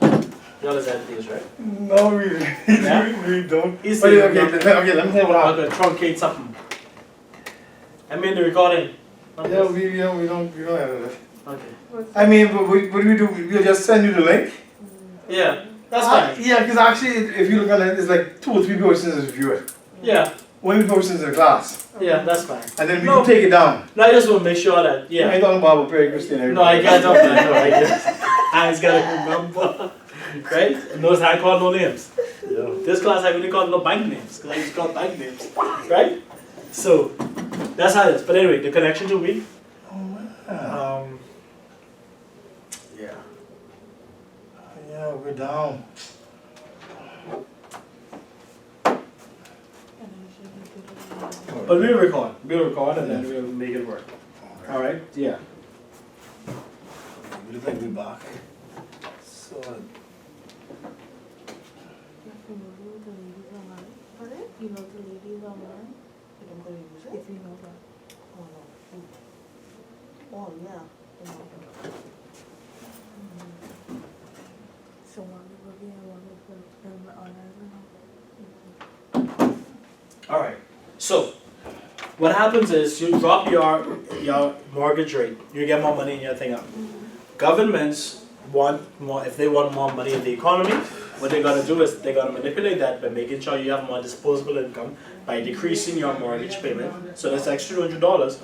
Y'all has added this, right? No, we Yeah? we don't. He's Wait, saying okay, let me tell you what I'm happened. gonna truncate something. I mean the recording. Not Yeah, this. we don't edit it. Okay. I mean, but what do we do? We'll just send you the link. Yeah, that's fine. Yeah, because actually, if you look at it, it's like 2 or 3 persons that review it. Yeah, Only persons in the class. yeah, that's fine. And then we No. can take it down. No, I just want to make sure that I yeah. ain't talking about Perry Christian. No, I can't talk that. No, I guess. I just gotta remember, right? And notice I call no names. Yeah. This class I really call no bank names because I just call bank names, right? So that's how it is. But anyway, the connection to weak. Yeah. Yeah. Yeah, we're down. But we'll record. We'll record and then we'll make it work. All right? Yeah. We look like we're back. So, You know the ladies online? You don't go to use it? If you know that. Oh, no. Oh, yeah. So one will be and one will put online. All right. So what happens is you drop your mortgage rate. You get more money in your thing up. Governments want more. If they want more money in the economy, what they're gonna do is they're gonna manipulate that by making sure you have more disposable income by decreasing your mortgage payment. So that's extra $200.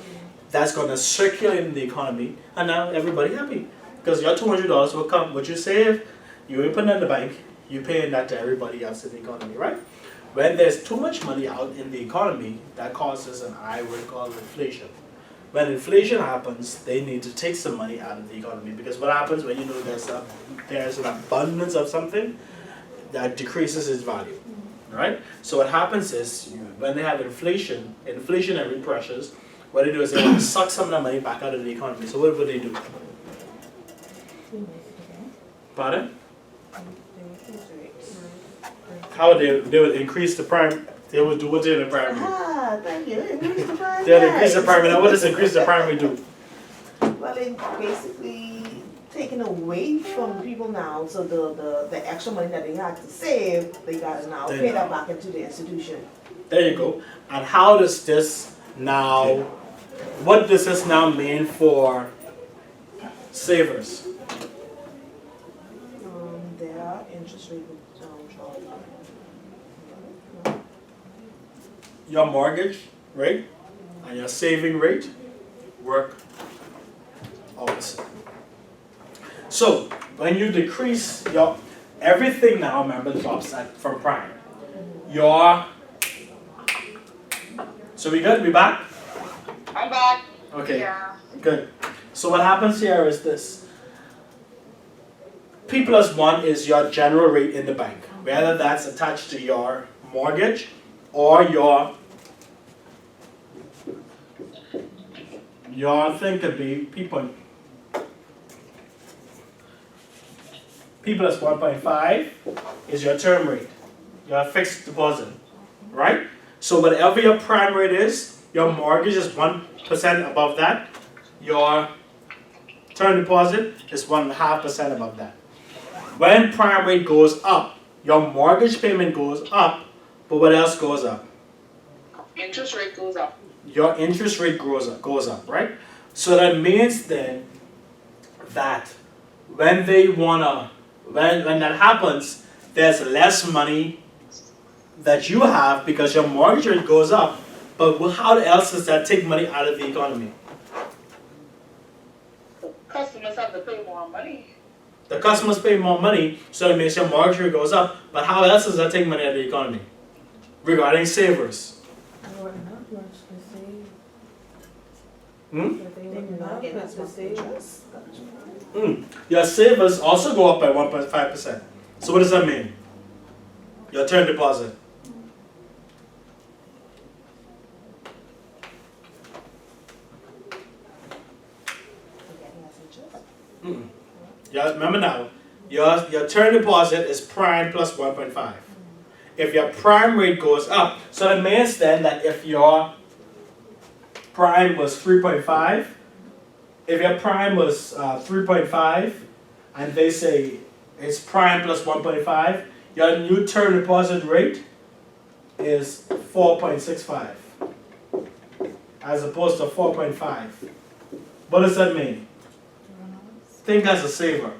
That's gonna circulate in the economy, and now everybody happy because your $200 will come. What you save, you put it in the bank. You paying that to everybody else in the economy, right? When there's too much money out in the economy, that causes an I would call inflation. When inflation happens, they need to take some money out of the economy because what happens when you know there's an abundance of something, that decreases its value, right? So what happens is when they have inflationary pressures, what they do is they want to suck some of that money back out of the economy. So what would they do? Pardon? How they would increase the prime? They would do what's in the prime rate? Ah, thank you. Increase the prime They'll increase the rate. prime rate. Now, what does increase the prime rate do? Well, it basically taking away from people now, so the extra money that they had to save, they gotta now They pay know. that back into the institution. There you go. And how does this now? What does this now mean for savers? Their interest rate would charge. Your mortgage rate and your saving rate work opposite. So when you decrease your everything now, remember drops from prime. So we good? We back? I'm back. Okay. Yeah. Good. So what happens here is this. P plus 1 is your general rate in the bank, whether that's attached to your mortgage or your thing could be P plus 1.5 is your term rate, your fixed deposit, right? So whatever your prime rate is, your mortgage is 1% above that, your term deposit is 1.5% above that. When prime rate goes up, your mortgage payment goes up, but what else goes up? Interest rate goes up. Your interest rate goes up, right? So that means then that when that happens, there's less money that you have because your mortgage rate goes up, but how else does that take money out of the economy? Customers have to pay more money. The customers pay more money, so it means your mortgage rate goes up, but how else does that take money out of the economy? Regarding savers. They wouldn't have much to save. Hmm? But they They wouldn't do not have get much as to much save. interest. Your savers also go up by 1.5%. So what does that mean? Your term deposit. Yeah, remember now, your term deposit is prime plus 1.5. If your prime rate goes up, so it means then that if your prime was 3.5, if your prime was 3.5, and they say it's prime plus 1.5, your new term deposit rate is 4.65, as opposed to 4.5. What does that mean? Think as a saver.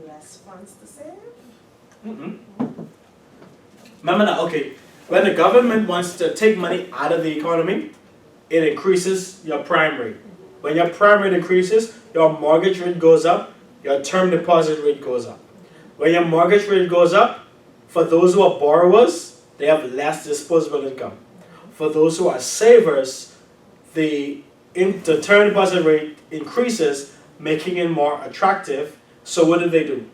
Less funds to save? Remember now, okay, when the government wants to take money out of the economy, it increases your prime rate. When your prime rate increases, your mortgage rate goes up, your term deposit rate goes up. When your mortgage rate goes up, for those who are borrowers, they have less disposable income. For those who are savers, the term deposit rate increases, making it more attractive. So what do?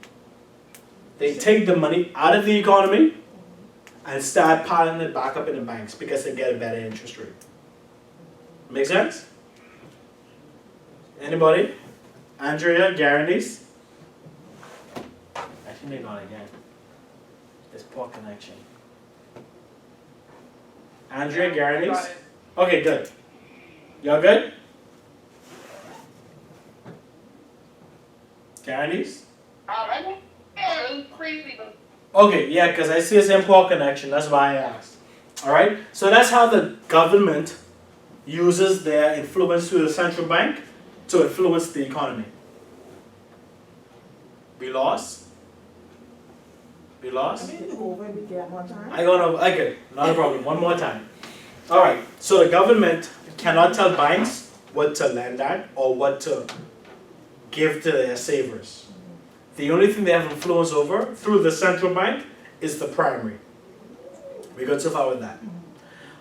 They take the money out of the economy and start piling it back up in the banks because they get a better interest rate. Make sense? Anybody? Andrea, guarantees? I think they're gone again. There's poor connection. Andrea, guarantees? Got it. Okay, good. Y'all good? Guarantees? I don't know, it was crazy, but Okay, yeah, because I see a same poor connection. That's why I asked. All right? So that's how the government uses their influence through the central bank to influence the economy. We lost? We lost? I mean, go over it again one time. I don't know. Okay, not a problem. One more time. All right. So the government cannot tell banks what to lend at or what to give to their savers. The only thing they have influence over through the central bank is the prime rate. We got so far with that.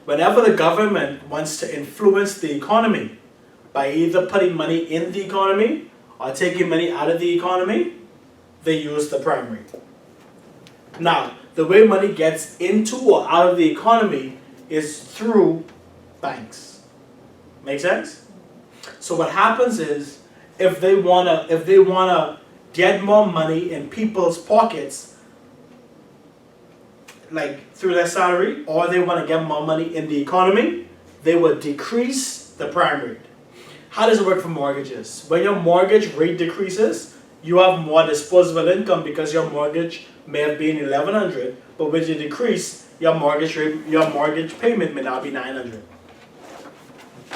Whenever the government wants to influence the economy by either putting money in the economy or taking money out of the economy, they use the prime rate. Now, the way money gets into or out of the economy is through banks. Make sense? So what happens is, if they wanna get more money in people's pockets, like through their salary, or they wanna get more money in the economy, they will decrease the prime rate. How does it work for mortgages? When your mortgage rate decreases, you have more disposable income because your mortgage may have been $1,100, but with the decrease, your mortgage payment may now be $900.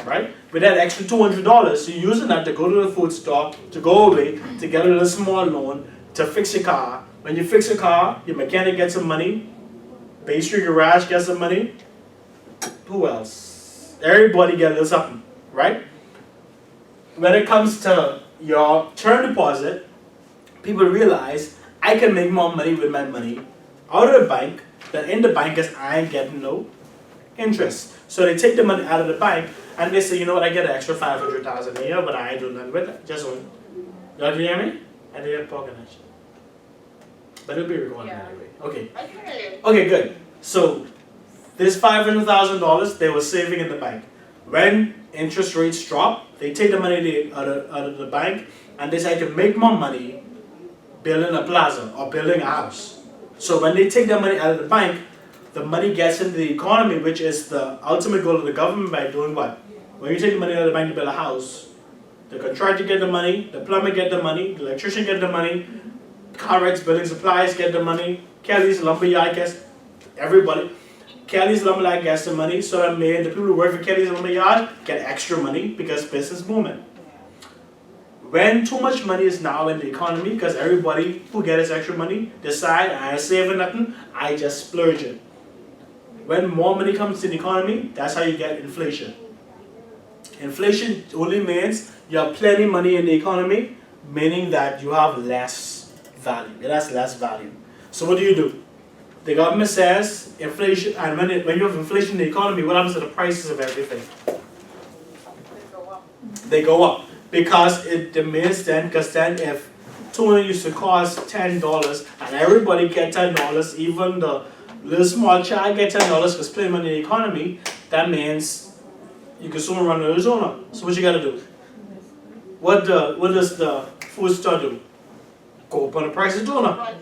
Right? With that extra $200, you're using that to go to the food store, to go away, to get a little small loan, to fix your car. When you fix your car, your mechanic gets some money, Bay Street Garage gets some money. Who else? Everybody gets a little something, right? When it comes to your term deposit, people realize I can make more money with my money out of the bank than in the bank because I ain't getting no interest. So they take the money out of the bank and they say, you know what, I get an extra $500,000 a year, but I ain't doing nothing with it. Just one. Y'all can hear me? I didn't have poor connection. But it'll be recorded anyway. Okay. Okay, good. So this $500,000 they were saving in the bank. When interest rates drop, they take the money out of the bank and they say I can make more money building a plaza or building a house. So when they take their money out of the bank, the money gets into the economy, which is the ultimate goal of the government by doing what? When you take the money out of the bank to build a house, the contractor get the money, the plumber get the money, the electrician get the money, Carrex Building Supplies get the money, Kelly's Lumberyard gets, everybody. Kelly's Lumberyard gets the money, so that made the people who work for Kelly's Lumberyard get extra money because business booming. When too much money is now in the economy, because everybody who gets extra money decide I ain't saving nothing, I just splurge it. When more money comes to the economy, that's how you get inflation. Inflation only means you have plenty of money in the economy, meaning that you have less value. It has less value. So what do? The government says inflation, and when you have inflation in the economy, what happens to the prices of everything? They go up. Because it demands then, because then if tuna used to cost $10 and everybody get $10, even the little small child get $10 because play money in the economy, that means you can soon run out of Arizona. So what you gotta do? What does the food store do? Go up on the price of tuna.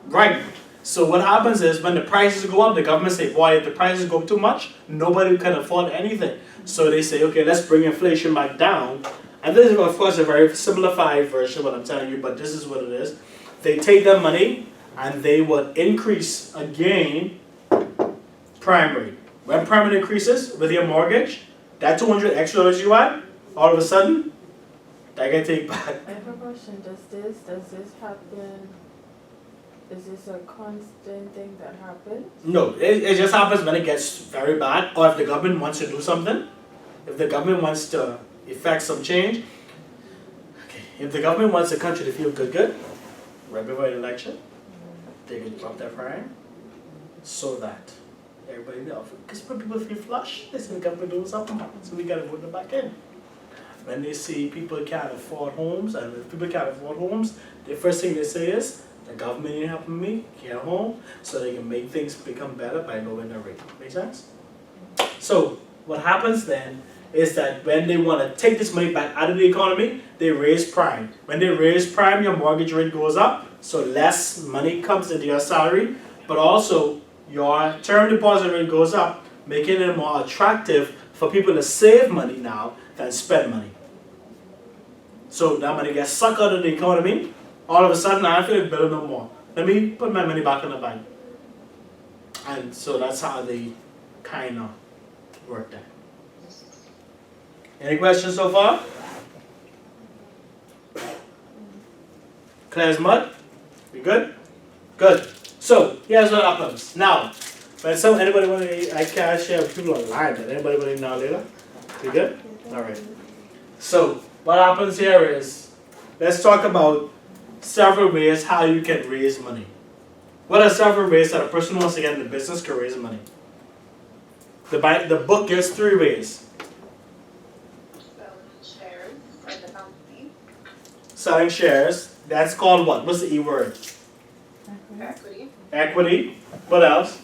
Right. So what happens is when the prices go up, the government say, boy, if the prices go up too much, nobody can afford anything. So they say, okay, let's bring inflation back down. And this is, of course, a very simplified version of what I'm telling you, but this is what it is. They take their money and they will increase again prime rate. When prime rate increases with your mortgage, that $200 extra you had, all of a sudden, that can take back. I have a question. Does this happen? Is this a constant thing that happens? No, it just happens when it gets very bad, or if the government wants to do something. If the government wants to effect some change. Okay. If the government wants the country to feel good, right before the election, they can drop their prime so that everybody knows. Because when people feel flush, they see the government doing something, so we gotta vote them back in. When they see people can't afford homes, and if people can't afford homes, the first thing they say is, the government ain't helping me get a home, so they can make things become better by lowering the rate. Make sense? So what happens then is that when they want to take this money back out of the economy, they raise prime. When they raise prime, your mortgage rate goes up, so less money comes into your salary, but also your term deposit rate goes up, making it more attractive for people to save money now than spend money. So that money gets sucked out of the economy, all of a sudden I feel like building no more. Let me put my money back in the bank. And so that's how they kind of work that. Any questions so far? Clear as mud? We good? Good. So here's what happens. Now, when anybody want to, I can't share with people online, but anybody want to know later? We good? Alright. So what happens here is, let's talk about several ways how you can raise money. What are several ways that a person who wants to get into business can raise money? The book gives 3 ways. Selling shares, that's called what? What's the E word? Equity. Equity. What else?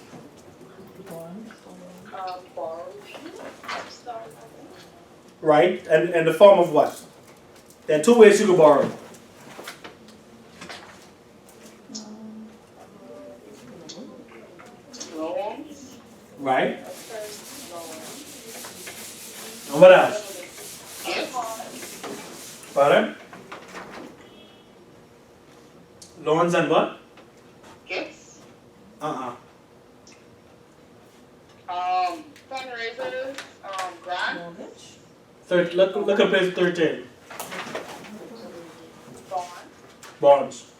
right? And in the form of what? There are two ways you can borrow. Loans. Right? First loans. And what else? Gifts. Pardon? Loans and what? Gifts. Uh-uh. Fundraisers. Grants. Mortgage. Look at page 13. Bonds. Bonds.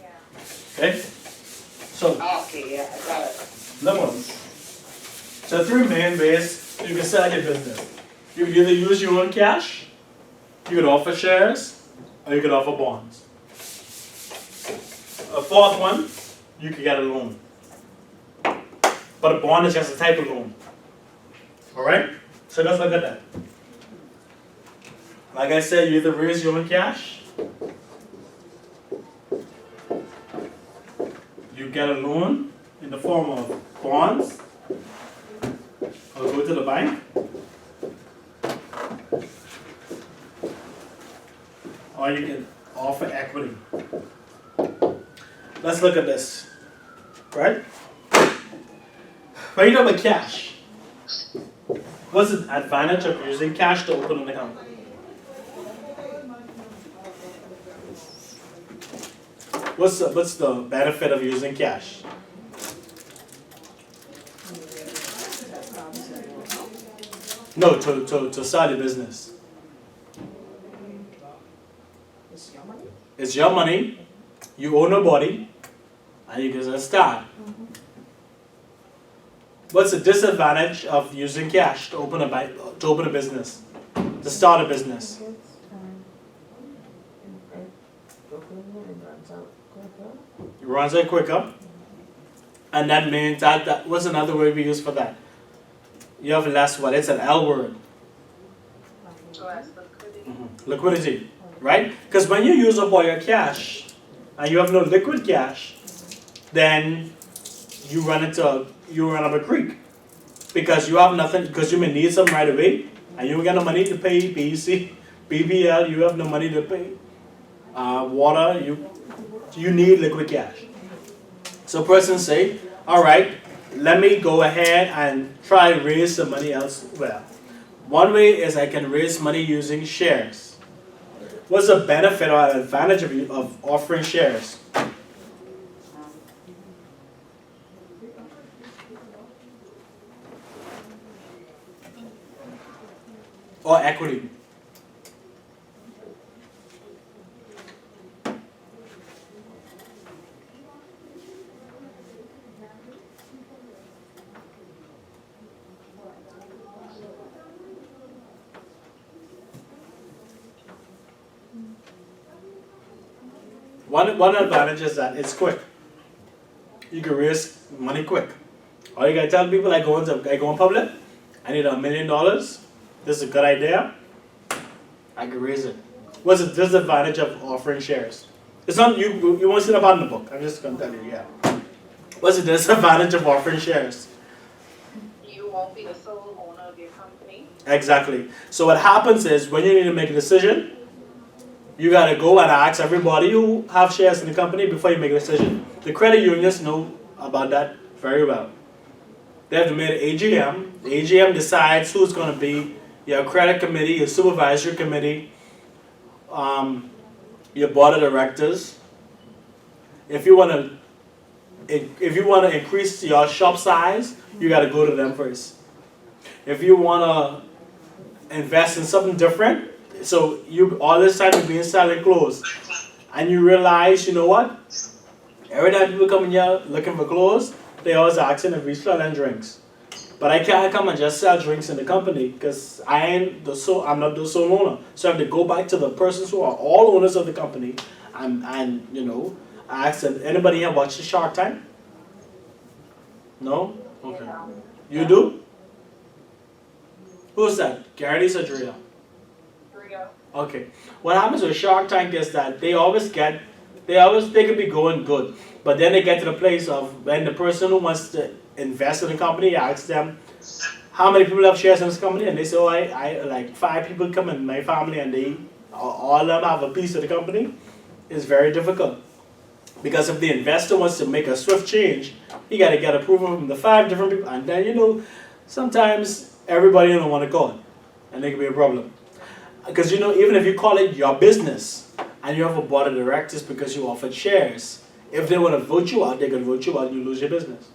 Yeah. Okay? So, Okay, yeah, I got it. loans. So three main ways you can sell your business. You can either use your own cash, you can offer shares, or you can offer bonds. A fourth one, you can get a loan. But a bond is just a type of loan. Alright? So let's look at that. Like I said, you either raise your own cash, you get a loan in the form of bonds, or go to the bank, or you can offer equity. Let's look at this, right? When you talk about cash, what's the advantage of using cash to open an account? What's the benefit of using cash? No, to start a business. It's your money. It's your money, you own a body, and you can just start. What's the disadvantage of using cash to open a business, to start a business? It runs out quicker, and that means that what's another word we use for that? You have less what? It's an L word. Less liquidity. Liquidity, right? Because when you use up all your cash and you have no liquid cash, then you run up a creek because you have nothing. Because you may need some right away, and you don't get no money to pay PEC, BBL. You have no money to pay water. You need liquid cash. So person say, all right, let me go ahead and try to raise some money elsewhere. One way is I can raise money using shares. What's the benefit or advantage of offering shares? Or equity? One advantage is that it's quick. You can raise money quick. All you gotta tell people, I go in public, I need $1 million. This is a good idea. I can raise it. What's the disadvantage of offering shares? It's not you won't see the part in the book. I'm just gonna tell you, yeah. What's the disadvantage of offering shares? You won't be the sole owner of your company. Exactly. So what happens is when you need to make a decision, you gotta go and ask everybody who have shares in the company before you make a decision. The credit unions know about that very well. They have to make an AGM. The AGM decides who's gonna be your credit committee, your supervisory committee, your board of directors. If you wanna increase your shop size, you gotta go to them first. If you wanna invest in something different, so you all this time you've been selling clothes, and you realize, you know what? Every time people come in here looking for clothes, they always asking if we selling drinks. But I can't come and just sell drinks in the company because I'm not the sole owner. So I have to go back to the persons who are all owners of the company and you know, ask them, anybody here watch the Shark Tank? No? Okay. You do? Who's that? Garrity or Drea? Okay. What happens with Shark Tank is that they could be going good, but then they get to the place of when the person who wants to invest in the company asks them, how many people have shares in this company? And they say, oh, I like 5 people come in my family and they all of them have a piece of the company. It's very difficult. Because if the investor wants to make a swift change, he got to get approval from the 5 different people. And then, you know, sometimes everybody don't want to call it. And it can be a problem. Because, you know, even if you call it your business and you have a board of directors because you offered shares, if they want to vote you out, they can vote you out and you lose your business.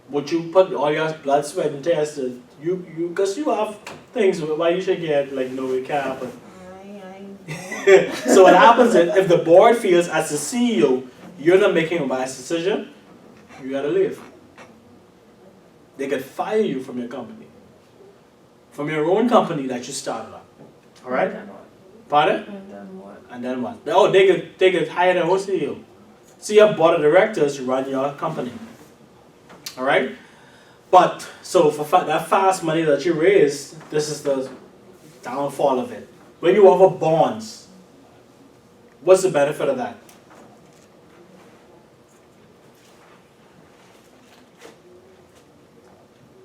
But you put all your blood, sweat, and tears to because you have things why you should get, like, no, it can't happen. So what happens is, if the board feels as the CEO, you're not making a wise decision, you gotta leave. They could fire you from your company. From your own company that you started up. Alright? Pardon? And then what? And then what? Oh, they could hire their own CEO. So your board of directors run your company. Alright? But, so for that fast money that you raise, this is the downfall of it. When you offer bonds, what's the benefit of that?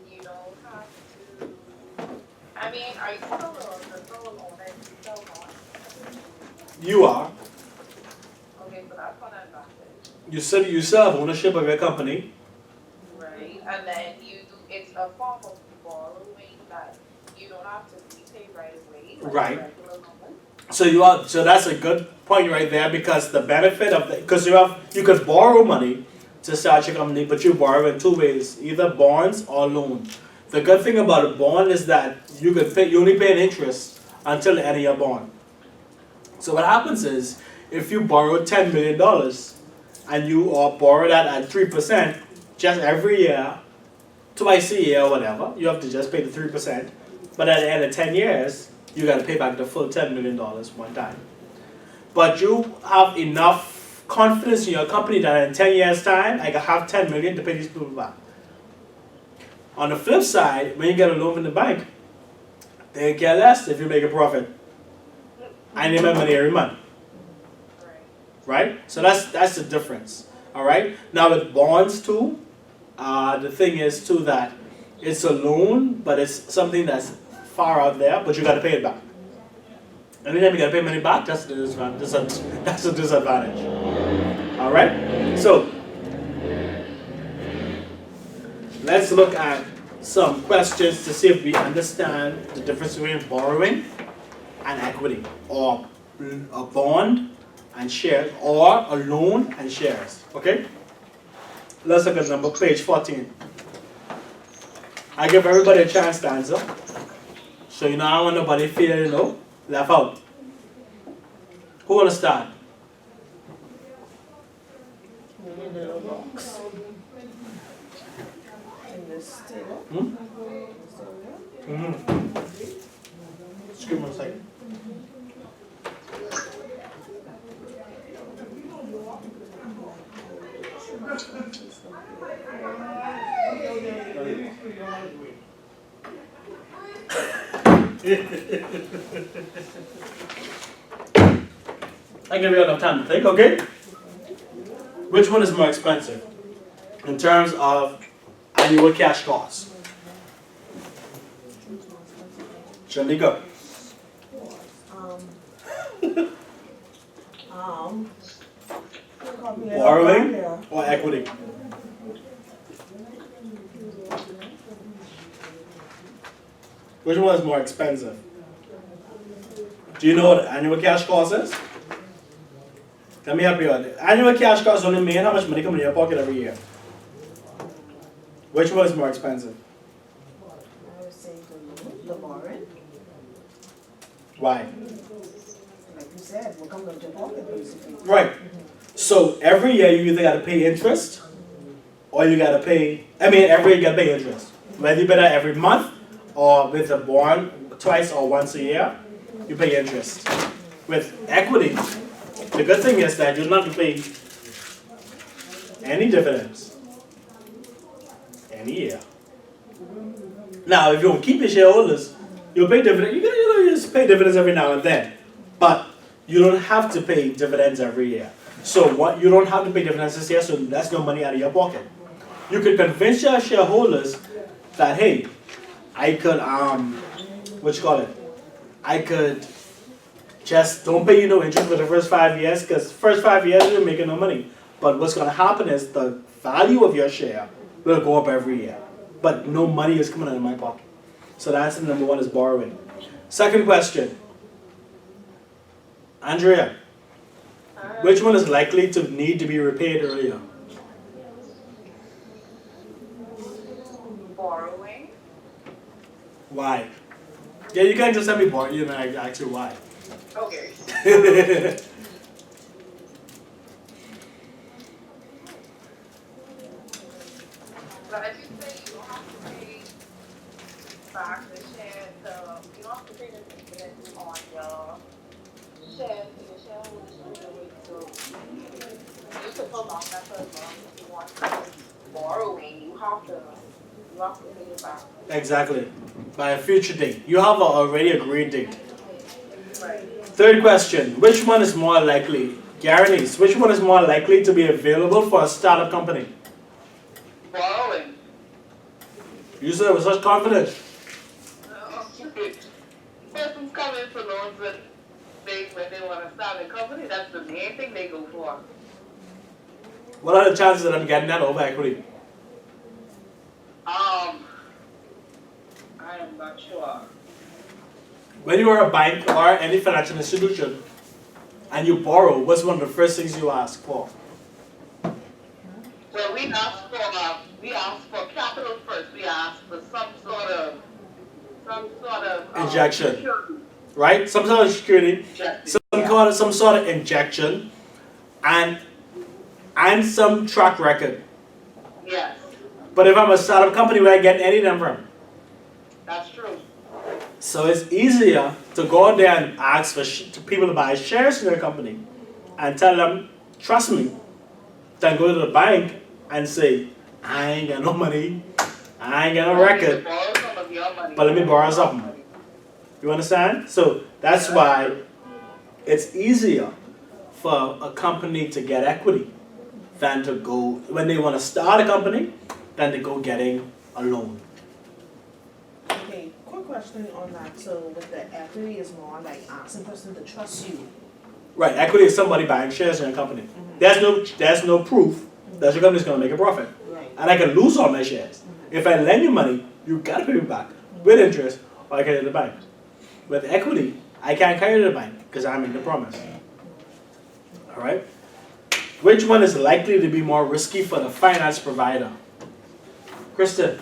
You don't have to, I mean, are you still the sole owner if you sell one? You are. Okay, so that's one advantage, You still have ownership of your company. right? And then it's a form of borrowing that you don't have to repay right away. Like Right. regular loan. So that's a good point right there, because the benefit of because you could borrow money to start your company, but you borrow in 2 ways, either bonds or loan. The good thing about a bond is that you only pay an interest until the end of your bond. So what happens is, if you borrow $10 million and you borrow that at 3% just every year, twice a year or whatever, you have to just pay the 3%. But at the end of 10 years, you got to pay back the full $10 million one time. But you have enough confidence in your company that in 10 years' time, I can have $10 million to pay these people back. On the flip side, when you get a loan from the bank, they care less if you make a profit. And you make money every month. Right? So that's the difference. Alright? Now with bonds too, the thing is too that it's a loan, but it's something that's far out there, but you gotta pay it back. Anytime you gotta pay money back, that's a disadvantage. Alright? So let's look at some questions to see if we understand the difference between borrowing and equity, or a bond and shares, or a loan and shares. Okay? Let's look at page 14. I give everybody a chance to answer. So I don't want nobody feeling, left out. Who wanna start? In the little box. In this table. Excuse me a second. I give you enough time to think, okay? Which one is more expensive in terms of annual cash costs? Shanika. Borrowing or equity? Which one is more expensive? Do you know what annual cash cost is? Let me help you out. Annual cash cost only mean how much money comes in your pocket every year. Which one is more expensive? I would say the borrowing. Why? Like you said, what comes out your pocket basically. Right. So every year you either gotta pay interest or you gotta pay, every year you gotta pay interest. Whether you pay that every month or with a bond twice or once a year, you pay interest. With equity, the good thing is that you don't have to pay any dividends any year. Now, if you don't keep your shareholders, you'll pay dividends. You just pay dividends every now and then, but you don't have to pay dividends every year. So what you don't have to pay dividends this year, so that's no money out of your pocket. You could convince your shareholders that, hey, I could what you call it? I could just don't pay you no interest for the first 5 years, because first 5 years you're making no money. But what's gonna happen is the value of your share will go up every year, but no money is coming out of my pocket. So that's the number one is borrowing. Second question, Andrea, which one is likely to need to be repaid earlier? Borrowing. Why? Yeah, you can't just let me borrow you and I ask you why. Okay. But if you say you don't have to pay back the share, you don't have to pay the dividends on your shares, so your shareholders should know it. So you could prolong that for as long as you want. Because borrowing, you have to pay it back. Exactly. By a future date. You have already agreed date. Right. Third question, which one is more likely? Guarantees, which one is more likely to be available for a startup company? Borrowing. You said it with such confidence. Persons come in for loans when they want to start a company. That's the main thing they go for. What are the chances that I'm getting that over equity? I am not sure. When you are a bank or any financial institution and you borrow, what's one of the first things you ask for? Well, we ask for capital first. We ask for some sort of Injection. security. Right? Some sort of security, Injection. some sort of injection, and some track record. Yes, But if I'm a startup company, where I get any of them from? that's true. So it's easier to go out there and ask for to people to buy shares in their company and tell them, trust me, than go to the bank and say, I ain't got no money, I ain't got no record, Borrow some of your money. but let me borrow something. You understand? So that's why it's easier for a company to get equity than to go, when they want to start a company, than to go getting a loan. Okay, quick question on that. So with the equity is more like asking person to trust you. Right, equity is somebody buying shares in a company. There's no proof that your company's gonna make a profit. Right. And I can lose all my shares. If I lend you money, you gotta pay me back with interest, or I carry it to the bank. With equity, I can't carry it to the bank because I'm in the promise. Alright? Which one is likely to be more risky for the finance provider? Kristen.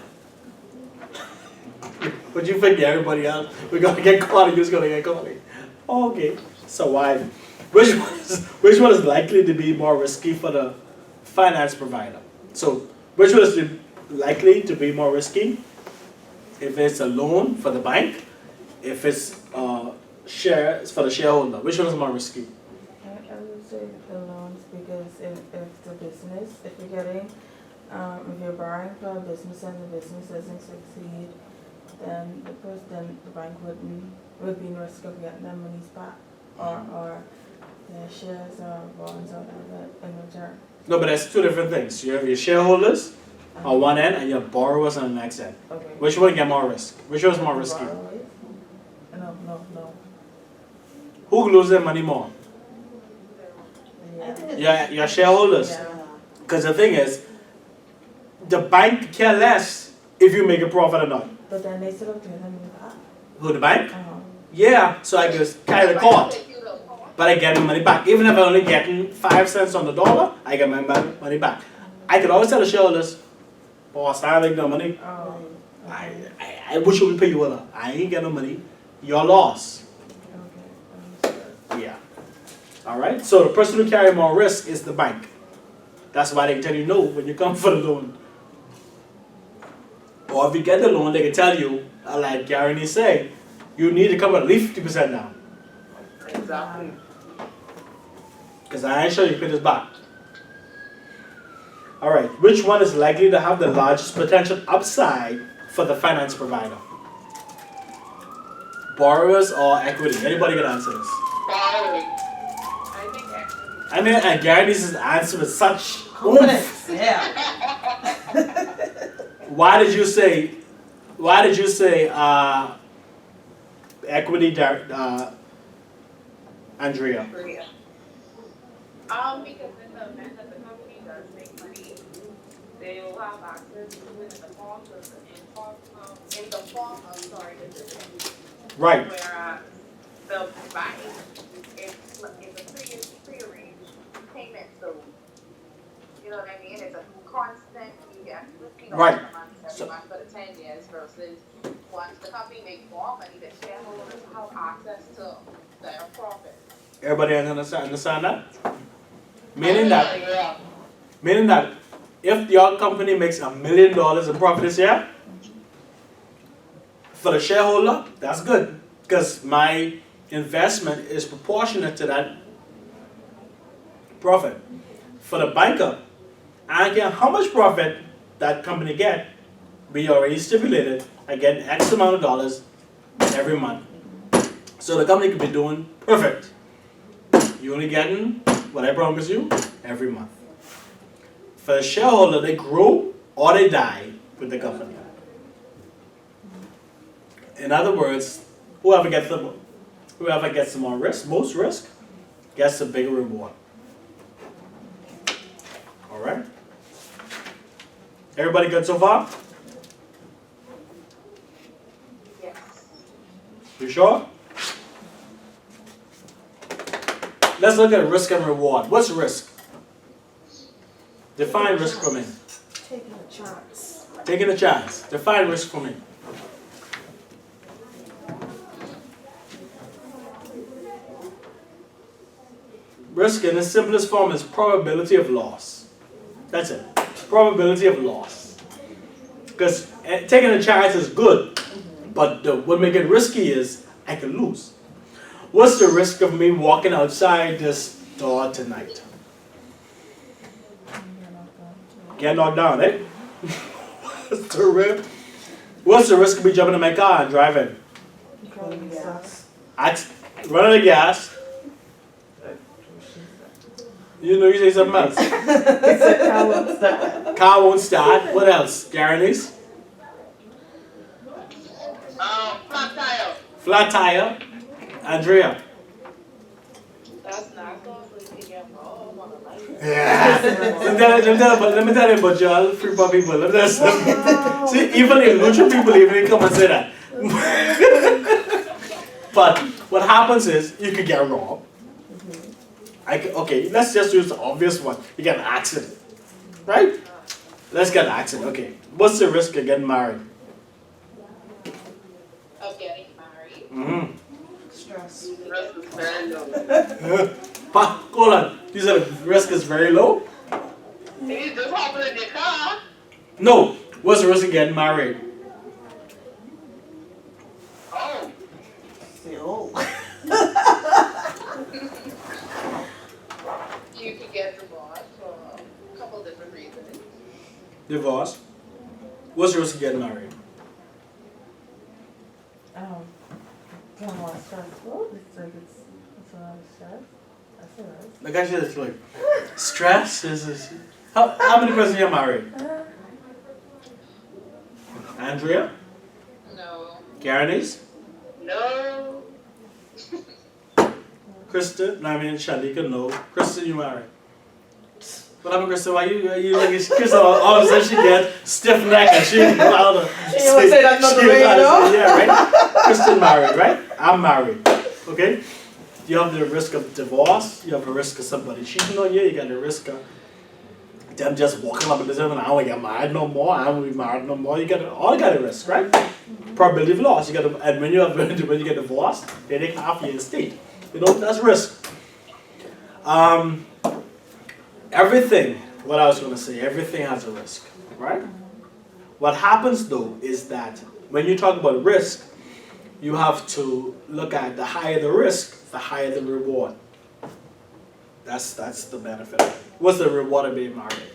Would you think everybody else? We're gonna get caught and you're gonna get caught. Oh, okay. So why? Which one is likely to be more risky for the finance provider? So which one is likely to be more risky? If it's a loan for the bank, if it's shares for the shareholder, which one is more risky? I would say the loans, because if the business, if you're getting, if you're borrowing for a business and the business doesn't succeed, then the bank would be in risk of getting their monies back, or their shares or bonds or whatever in return. No, but that's two different things. You have your shareholders on one end and your borrowers on the next end. Okay. Which one get more risk? Which one is more risky? Borrowers? No. Who loses their money more? I think it's Your shareholders. Yeah. Because the thing is, the bank care less if you make a profit or not. But then they still have to get them back. Who, the bank? Uh-huh. Yeah, so I just carry the court. But I get my money back. Even if I'm only getting 5 cents on the dollar, I get my money back. I could always tell the shareholders, boss, I ain't making no money. Oh. I wish I would pay you all. I ain't got no money. Your loss. Okay. Yeah. Alright? So the person who carry more risk is the bank. That's why they can tell you no when you come for the loan. Or if you get the loan, they can tell you, like Gary say, you need to come at least 50% down. Exactly. Because I ain't sure you pay this back. Alright, which one is likely to have the largest potential upside for the finance provider? Borrowers or equity? Anybody can answer this. Borrowing. I think equity. I mean, and Gary needs his answer with such Confidence. Yeah. Why did you say why did you say equity, Andrea? Because in the event that the company does make money, they will have access to it in the form of the dividend. Right. Whereas the bank is a pre-arranged payment, so you know what I mean? It's a constant, you get $50 Right. a month every month for the 10 years versus once the company makes more money, the shareholders have access to their profit. Everybody understand that? Yeah. Meaning that if your company makes $1 million in profit this year, for the shareholder, that's good. Because my investment is proportionate to that profit. For the banker, I don't care how much profit that company get, we already stipulated, I get X amount of dollars every month. So the company could be doing perfect. You're only getting what I promise you every month. For the shareholder, they grow or they die with the company. In other words, whoever gets the more risk, most risk, gets a bigger reward. All right. Everybody good so far? Yes. You sure? Let's look at risk and reward. What's risk? Define risk for me. Taking a chance. Taking a chance. Define risk for me. Risk in its simplest form is probability of loss. That's it. Probability of loss. Because taking a chance is good, but what makes it risky is I can lose. What's the risk of me walking outside this door tonight? Get knocked down, eh? What's the risk of me jumping in my car and driving? Running gas. Running out of gas. You know, you say something else. Car won't start. What else? Guarantees? Flat tire. Flat tire. Andrea. That's not so you can get robbed on a light. Yeah. Let me tell you about y'all free pop people. Let me tell you something. See, even the neutral people even come and say that. But what happens is you could get robbed. Okay, let's just use the obvious one. You get an accident, right? Let's get an accident. Okay, what's the risk of getting married? Of getting married. Mm-hmm. Stress. The risk is very low. Hold on. You said the risk is very low? You just hop in your car. No. What's the risk of getting married? Oh. Still. You can get divorced for a couple different reasons. Divorce. What's the risk of getting married? More stressful. It's a lot of stress. That's a risk. Like I said, it's like stress is. How many persons are married? Andrea? No. Guarantees? No. Krista? No, I mean Shanika, no. Krista, you married. What happened, Krista? Why you like Krista? All of a sudden she gets stiff neck and she didn't know how to. She didn't want to say that another way, you know? Yeah, right. Krista married, right? I'm married. Okay. You have the risk of divorce. You have the risk of somebody cheating on you. You got the risk of them just walking up and saying, "I don't get married no more. I don't be married no more." You got all kind of risk, right? Probability of loss. You got to, and when you get divorced, they take half your estate. You know, that's risk. Everything, what I was going to say, everything has a risk, right? What happens though is that when you talk about risk, you have to look at the higher the risk, the higher the reward. That's the benefit of it. What's the reward of being married?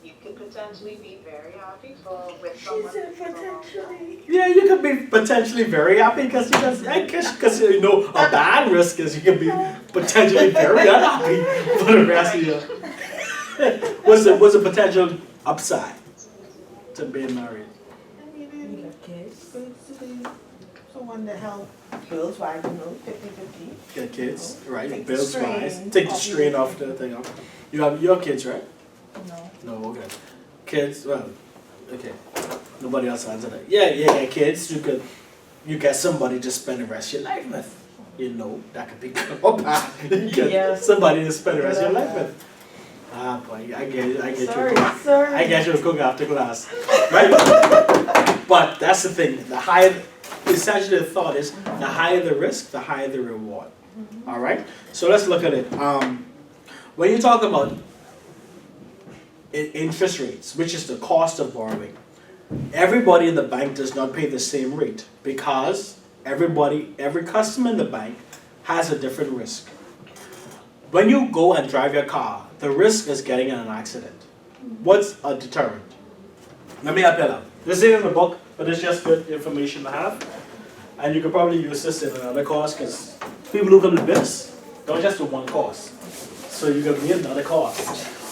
You could potentially be very happy with someone. Yeah, you could be potentially very happy because you know a bad risk is you can be potentially very unhappy for the rest of your. What's the potential upside? to being married? I mean, You got kids? basically, someone to help bills wise, 50-50. Get kids, right? Take the Bills strain wise. Take the off strain your- off the thing. You have your kids, right? No. No, okay. Kids, well, okay. Nobody else answered that. Yeah, kids. You get somebody to spend the rest of your life with. You know, that could be good or bad. You get Yes. somebody to spend the rest of your Good or life with. Ah, boy, I get you. Sorry, sorry. I get you cook after class, right? But that's the thing. The higher, essentially, the thought is the higher the risk, the higher the reward. All right. So let's look at it. When you talk about interest rates, which is the cost of borrowing, everybody in the bank does not pay the same rate because every customer in the bank has a different risk. When you go and drive your car, the risk is getting in an accident. What's a deterrent? Let me help you out. This ain't in the book, but it's just good information to have. And you could probably use this in another course because people who come to this don't just do one course. So you can be another course.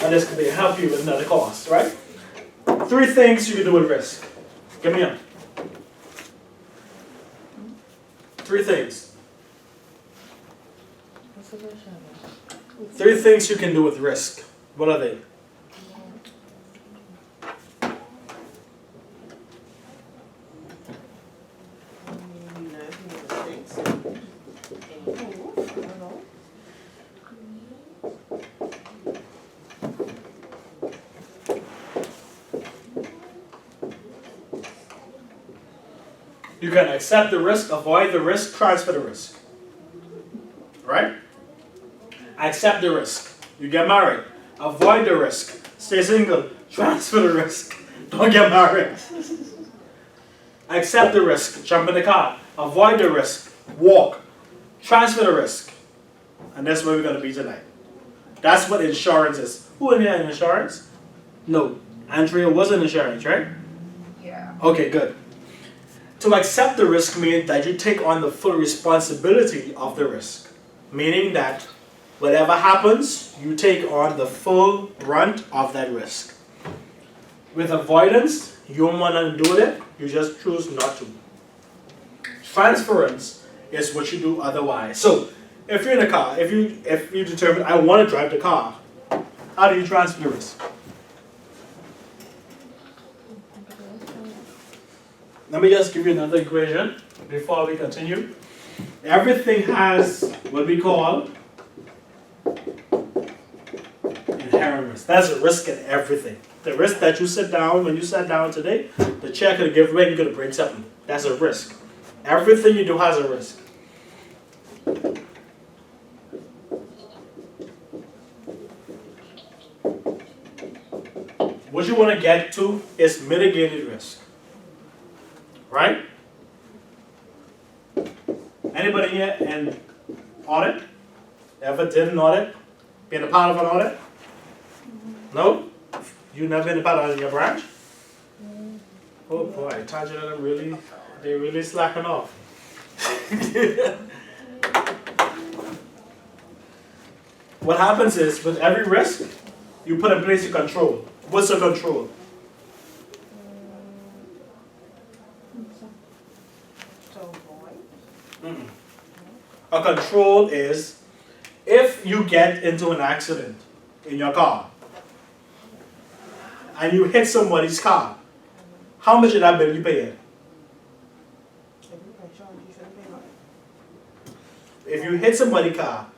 And this could be help you with another course, right? 3 things you can do with risk. Give me up. 3 things. What's the question? 3 things you can do with risk. What are they? You can accept the risk, avoid the risk, transfer the risk. Right? Accept the risk. You get married. Avoid the risk. Stay single. Transfer the risk. Don't get married. Accept the risk. Jump in the car. Avoid the risk. Walk. Transfer the risk. And that's where we're going to be tonight. That's what insurance is. Who in here in insurance? No. Andrea was in insurance, right? Yeah. Okay, good. To accept the risk means that you take on the full responsibility of the risk. Meaning that whatever happens, you take on the full brunt of that risk. With avoidance, you don't want to do it, you just choose not to. Transference is what you do otherwise. So, if you're in a car, if you determine, I want to drive the car, how do you transfer the risk? Let me just give you another equation before we continue. Everything has what we call inherent risk. That's a risk in everything. The risk that you sit down, when you sat down today, the chair could give way, you're going to break something. That's a risk. Everything you do has a risk. What you want to get to is mitigated risk. Right? Anybody here in audit? Ever did an audit? Been a part of an audit? No? You never been a part of your branch? Oh boy, I told you that they're really slacking off. What happens is, with every risk, you put in place a control. What's the control? A control is if you get into an accident in your car and you hit somebody's car, how much of that bill you paying? If you hit somebody's car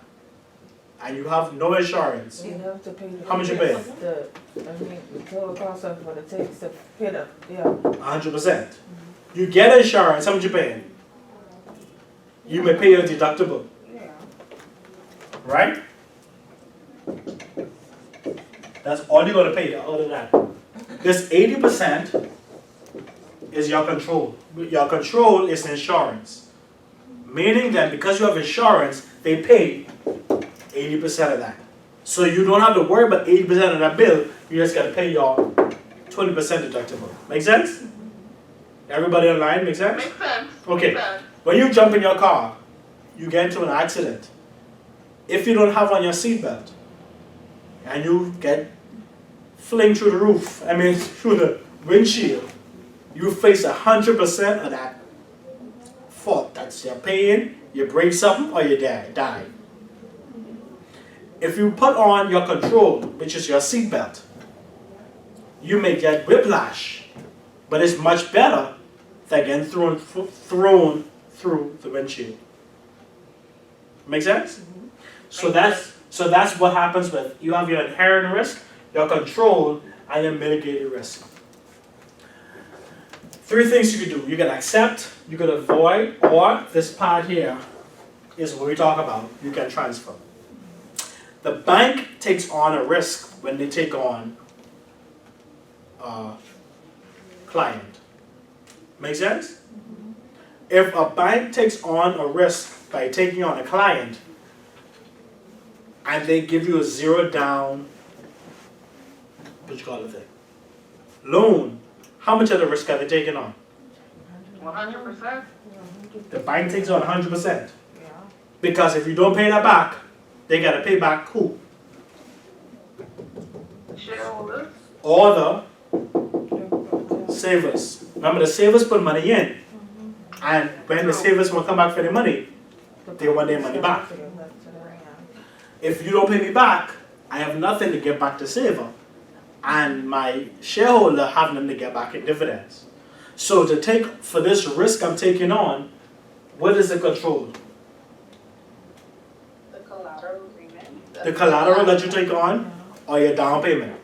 and you have no insurance, You have to pay the. How much you paying? The total cost of what it takes to pay the, yeah. 100%. You get insurance, how much you paying? You may pay your deductible, Yeah. right? That's all you're going to pay out of that. This 80% is your control. Your control is insurance. Meaning that because you have insurance, they pay 80% of that. So you don't have to worry about 80% of that bill, you just got to pay your 20% deductible. Make sense? Everybody online, make sense? Makes sense. Okay. Makes sense. When you jump in your car, you get into an accident. If you don't have on your seatbelt, and you get flinged through the roof, through the windshield, you face 100% of that fault. That's you're paying, you break something, or you die. If you put on your control, which is your seatbelt, you may get whiplash, but it's much better than getting thrown through the windshield. Make sense? So that's what happens with you have your inherent risk, your control, and your mitigated risk. 3 things you can do. You can accept, you can avoid, or this part here is what we talk about. You can transfer. The bank takes on a risk when they take on a client. Make sense? If a bank takes on a risk by taking on a client and they give you a 0 down, what you call it thing, loan, how much of the risk are they taking on? 100%. The bank takes on 100%. Because if you don't pay that back, they gotta pay back who? Shareholders. Or the savers. Remember, the savers put money in, and when the savers will come back for their money, they want their money back. If you don't pay me back, I have nothing to give back to saver, and my shareholder have nothing to get back in dividends. So to take for this risk I'm taking on, what is the control? The collateral agreement. The collateral that you take on, or your down payment.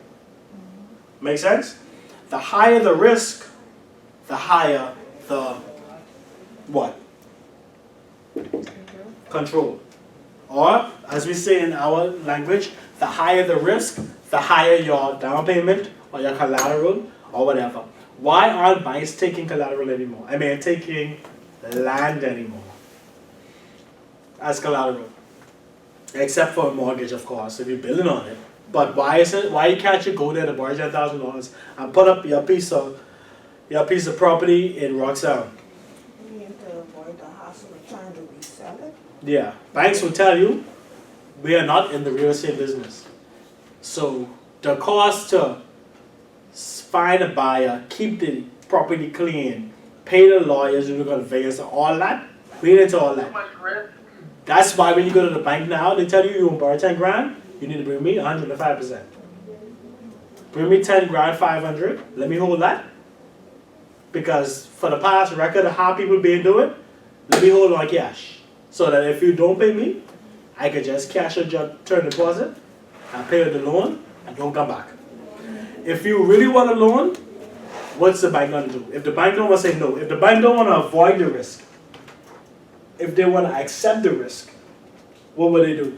Make sense? The higher the risk, the higher the what? Control. Or, as we say in our language, the higher the risk, the higher your down payment or your collateral or whatever. Why aren't banks taking collateral anymore? I mean, taking land anymore as collateral. Except for a mortgage, of course, if you're building on it. But why is it? Why can't you go there to borrow $10,000 and put up your piece of property in Roxanne? You need to avoid the hassle of trying to resell it. Yeah, banks will tell you we are not in the real estate business. So the cost to find a buyer, keep the property clean, pay the lawyers who are going to conveyance, all that, we get into all Too that. much risk. That's why when you go to the bank now, they tell you you want to borrow 10 grand, you need to bring me 105%. Bring me 10 grand, 500, let me hold that. Because for the past record of how people been doing, let me hold on cash. So that if you don't pay me, I could just cash your term deposit and pay the loan and don't come back. If you really want a loan, what's the bank going to do? If the bank don't want to say no, if the bank don't want to avoid the risk, if they want to accept the risk, what will they do?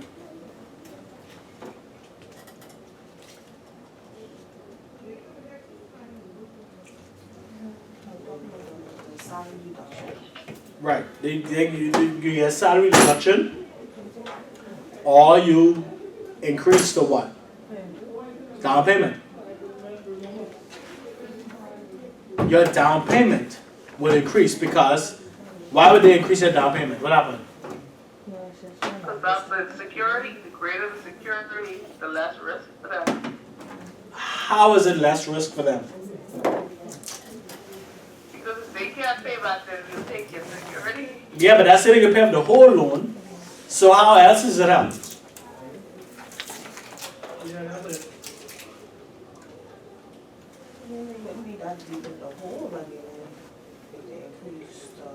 Salary reduction. Right. You get salary reduction, or you increase the what? Down payment. Your down payment will increase because why would they increase your down payment? What happened? Because that's the security. The greater the security, the less risk for them. How is it less risk for them? Because if they can't pay back, then you take your security. Yeah, but that's saying you pay off the whole loan. So how else is it up? Maybe that's deep in the hole, I mean, if they increase the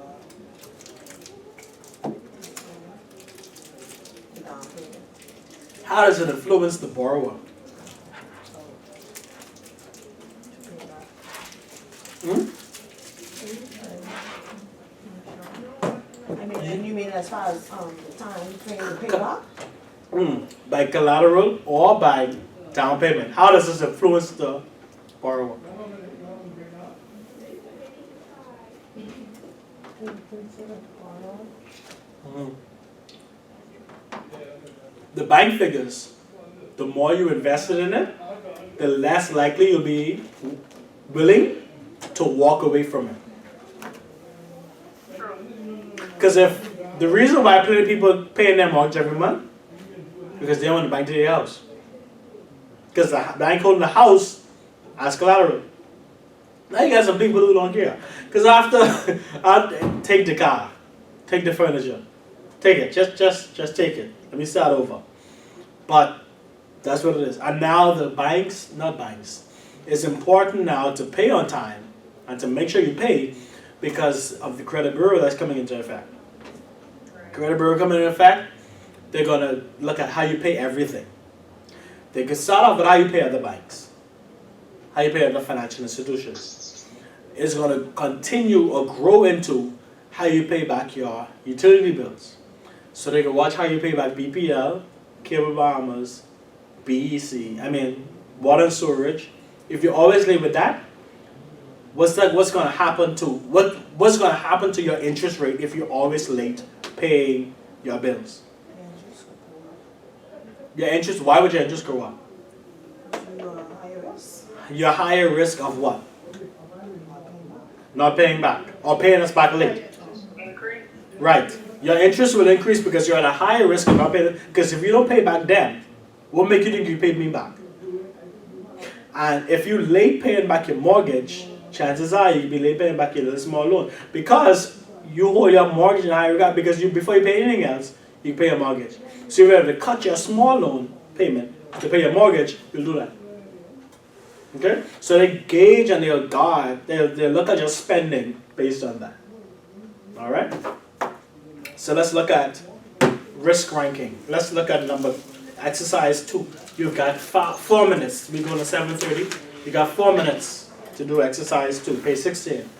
down payment. How does it influence the borrower? Hmm? I mean, you mean as far as the time frame to pay back? By collateral or by down payment? How does this influence the borrower? The bank figures, the more you invested in it, the less likely you'll be willing to walk away from it. Because if the reason why plenty people paying their mortgage every month, because they want the bank to their house. Because the bank holding the house as collateral. Now you got some people who don't care. Because after, I'll take the car, take the furniture, take it, just take it. Let me start over. But that's what it is. And now the banks, not banks, it's important now to pay on time and to make sure you pay because of the credit bureau that's coming into effect. Credit bureau coming into effect, they're gonna look at how you pay everything. They can start off with how you pay at the banks, how you pay at the financial institutions. It's gonna continue or grow into how you pay back your utility bills. So they can watch how you pay back BPL, Cable Bahamas, BEC, water and storage. If you're always late with that, what's gonna happen to what's gonna happen to your interest rate if you're always late paying your bills? Your interest, why would your interest go up? You're higher risk of what? Not paying back. Or paying us back late. Increase. Right. Your interest will increase because you're at a higher risk of not paying. Because if you don't pay back them, what make you think you paid me back? And if you're late paying back your mortgage, chances are you'll be late paying back your little small loan. Because you hold your mortgage in high regard, because before you pay anything else, you pay a mortgage. So if you have to cut your small loan payment to pay your mortgage, you'll do that. Okay? So they gauge and they'll guard, they'll look at your spending based on that. Alright? So let's look at risk ranking. Let's look at exercise 2. You've got 4 minutes. We're going to 7:30. You got 4 minutes to do exercise 2. Page 16.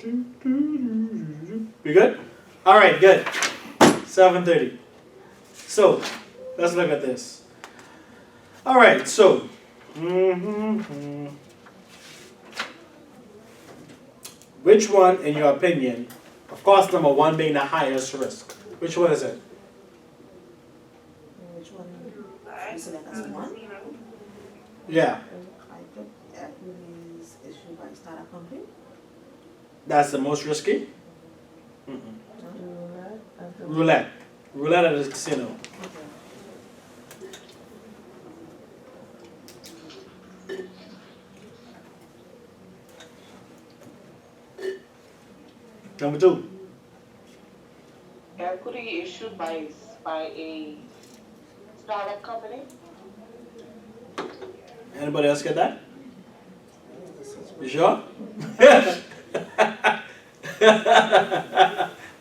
We good? All right, good. 7:30. So, let's look at this. All right, so. Which one, in your opinion, of course, number one being the highest risk, which one is it? Which one? You select as one? Yeah, I think equities issued by startup company. that's the most risky? Roulette at the Roulette. Roulette at the casino. Number two. Equity issued by a startup company. Anybody else get that? You sure?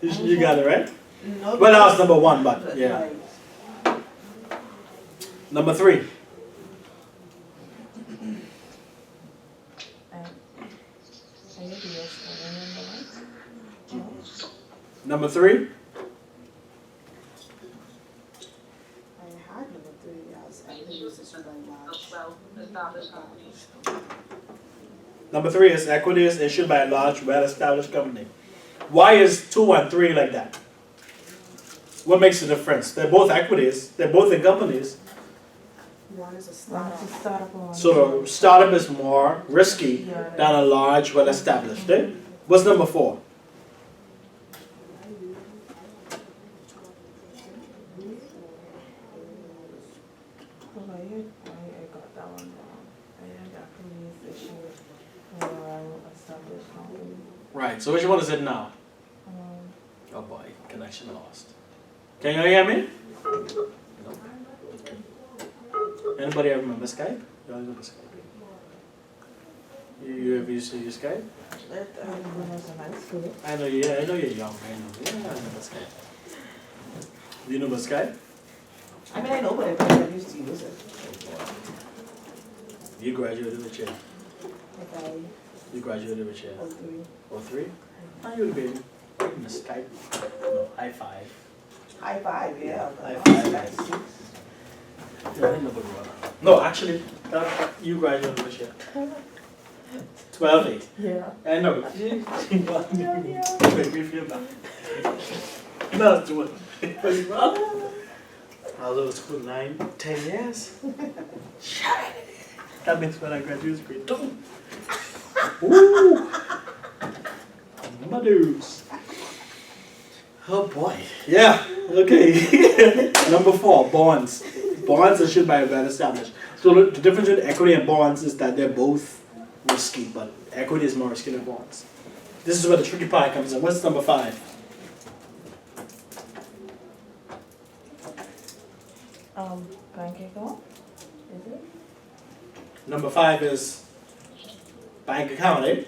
You got it, right? No, Well, that was number one, but because- yeah. right. Number three. I need to use the number one. Number three. I had number three as equities issued by large. Well-established companies. Number three is equities issued by a large, well-established company. Why is 2 and 3 like that? What makes the difference? They're both equities. They're both in companies. One is a One startup. is a startup and one is So the startup is more risky Yeah. than a large, well-established. Eh? What's number 4? Oh, I got that one wrong. I had equities issued by a established company. Right. So which one is it now? Um, Oh boy, connection lost. Can you hear me? No. Anybody ever remember Skype? You all remember Skype? You ever used to use Skype? when I was in high school. I know you. Yeah, I know you're young. I know. Yeah, I remember Skype. Do you know about Skype? I mean, I know, but I never used to use it. You graduated with chair. Like I You graduated with chair. was doing. Or 3? Oh, you would be in the Skype. No, high five. High five, yeah. High but- five. Yeah, I didn't know about one. No, actually, you graduated with chair. 12-8. Yeah. I know. Make me feel bad. No, it's doing. I was over school 9, 10 years. That means when I graduated grade 2. Ooh. Mothers. Oh boy. Yeah, okay. Number 4, bonds. Bonds are issued by a well-established. So the difference between equity and bonds is that they're both risky, but equity is more risky than bonds. This is where the tricky part comes in. What's number 5? Bank account? Is it? Number 5 is bank account, eh?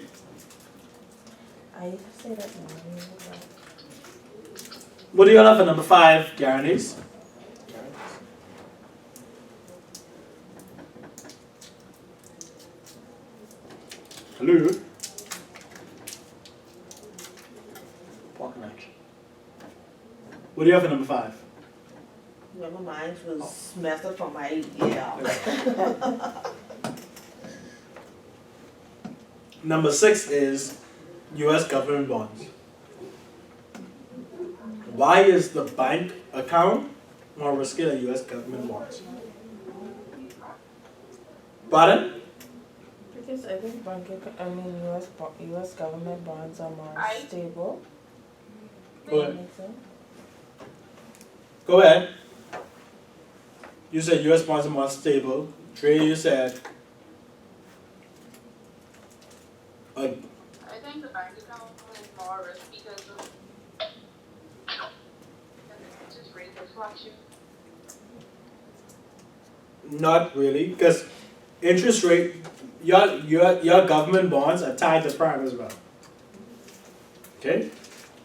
I used to say that one. What do you have for number 5, guarantees? Hello? Poor connection. What do you have for number 5? Remember mine was messed up from my, yeah. Number 6 is U.S. government bonds. Why is the bank account more risky than U.S. government bonds? Pardon? Because I think US government bonds are more I- stable. Go ahead. Makes sense? Go ahead. You said U.S. bonds are more stable. Trey, you said. I think the bank account is more risky because of the interest rate that fluctuates. Not really, because interest rate, your government bonds are tied to prime as well. Okay?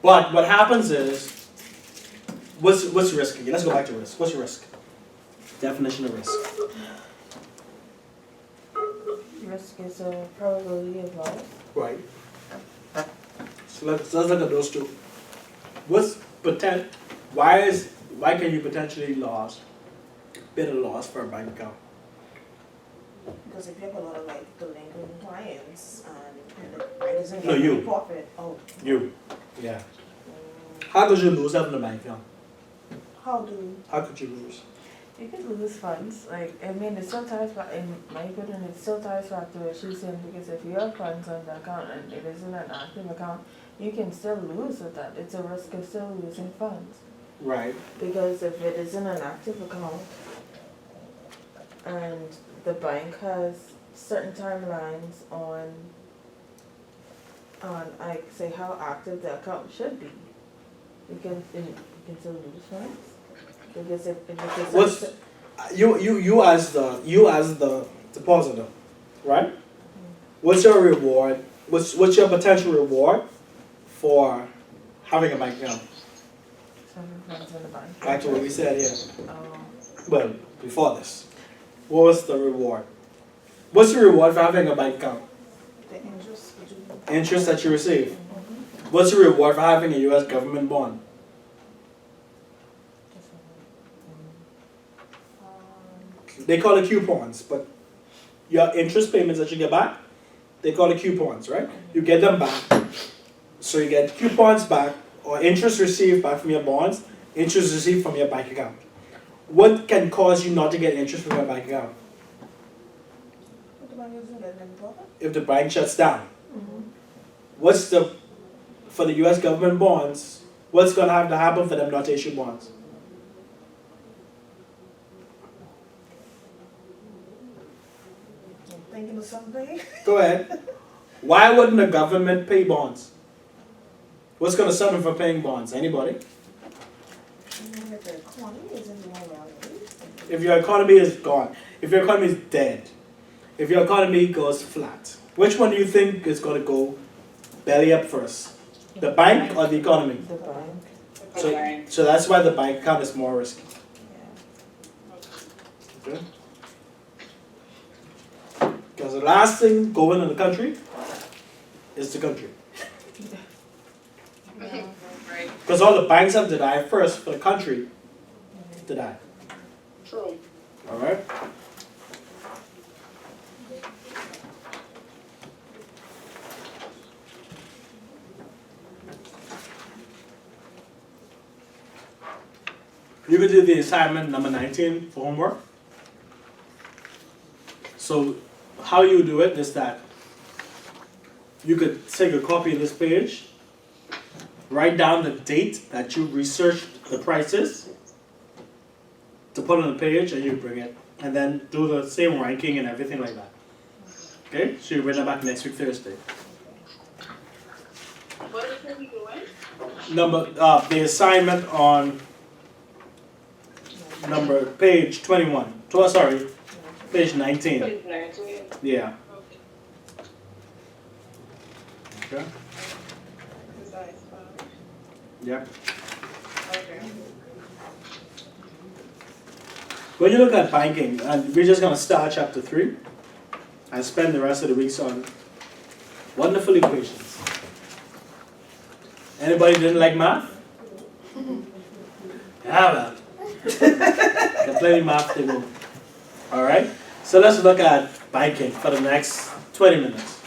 But what happens is, what's risky? Let's go back to risk. What's risk? Definition of risk. Risk is a probability of loss. Right. So let's look at those two. Why can you potentially bid a loss for a bank account? Because if you have a lot of like delinquent clients and the bank isn't No, getting you. any profit, Yeah. How could you lose having a bank account? how do, How could you lose? You could lose funds, like, I mean, it still ties back, in my opinion, it still ties back to what she's saying, because if you have funds on the account and it isn't an active account, you can still lose with that, it's a risk of still losing funds. Right. Because if it isn't an active account, and the bank has certain timelines on, like, say, how active the account should be, you can still lose funds. Because if it's What's you as the depositor, right? What's your reward? What's your potential reward for having a bank account? having funds in the bank. Back to what we said here. Oh. Well, before this, what was the reward? What's the reward for having a bank account? the interest, would you? Interest that you receive. What's the reward for having a U.S. government bond? They call it coupons, but your interest payments that you get back, they call it coupons, right? You get them back. So you get coupons back, or interest received back from your bonds, interest received from your bank account. What can cause you not to get interest from your bank account? But the bank isn't getting any profit? If the bank shuts down. For the U.S. government bonds, what's going to have to happen for them not to issue bonds? I'm thinking of something. Go ahead. Why wouldn't the government pay bonds? What's going to stop them from paying bonds? Anybody? If the economy isn't doing well, If your economy is gone, if your economy is dead, if your economy goes flat, which one do you think is going to go belly up first? The bank or the economy? The bank. So that's why the bank account is more risky. Okay? Because the last thing going in the country is the country. Right. Because all the banks have to die first for the country to die. True. Alright? You could do the assignment number 19 for homework. So how you do it is that you could take a copy of this page, write down the date that you researched the prices to put on the page, and you bring it, and then do the same ranking and everything like that. Okay, so you bring it back next week Thursday. What is it we doing? The assignment on page 21. Sorry, page 19. Page 19. Yeah. Okay. Okay. Besides, Yep. okay. When you look at banking, and we're just going to start chapter 3 and spend the rest of the weeks on wonderful equations. Anybody didn't like math? Yeah, well. Got plenty of math to go. Alright? So let's look at banking for the next 20 minutes.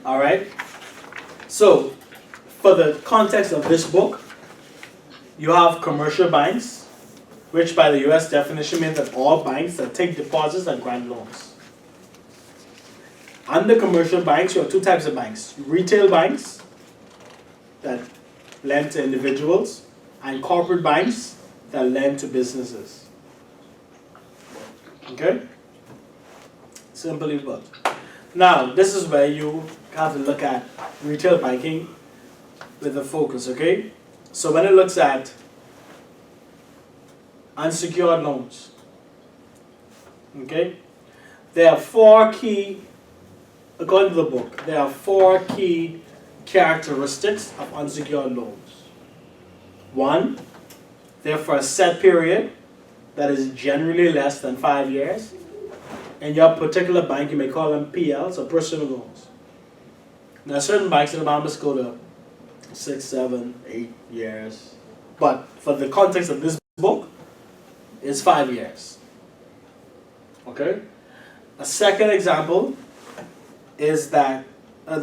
Alright? So, for the context of this book, you have commercial banks, which by the US definition means that all banks that take deposits and grant loans. Under commercial banks, you have two types of banks. Retail banks that lend to individuals, and corporate banks that lend to businesses. Okay? Simply put. Now, this is where you have to look at retail banking with a focus, okay? So when it looks at unsecured loans, okay? There are four key, according to the book, there are four key characteristics of unsecured loans. One, they're for a set period that is generally less than 5 years. In your particular bank, you may call them PLs or personal loans. Now certain banks in the Bahamas go to 6, 7, 8 years. But for the context of this book, it's 5 years. Okay? A second example is that,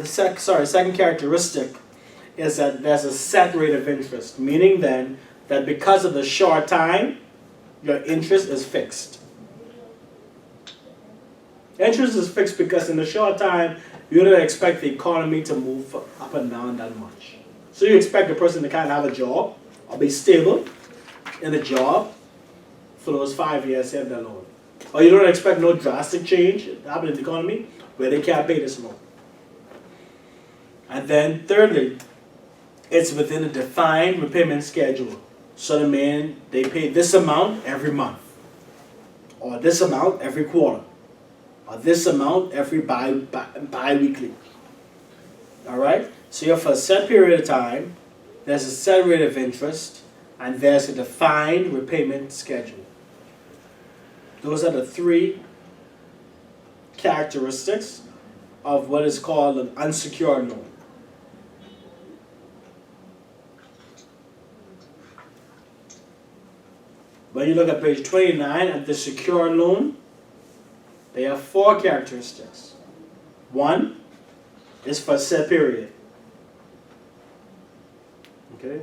second characteristic is that there's a set rate of interest, meaning then that because of the short time, your interest is fixed. Interest is fixed because in the short time, you don't expect the economy to move up and down that much. So you expect a person to kind of have a job or be stable in a job for those 5 years, save their loan. Or you don't expect no drastic change happen in the economy where they can't pay this loan. And then thirdly, it's within a defined repayment schedule. So they pay this amount every month, or this amount every quarter, or this amount every bi-weekly. All right? So you have for a set period of time, there's a set rate of interest, and there's a defined repayment schedule. Those are the three characteristics of what is called an unsecured loan. When you look at page 29 at the secured loan, they have 4 characteristics. 1 is for a set period. Okay?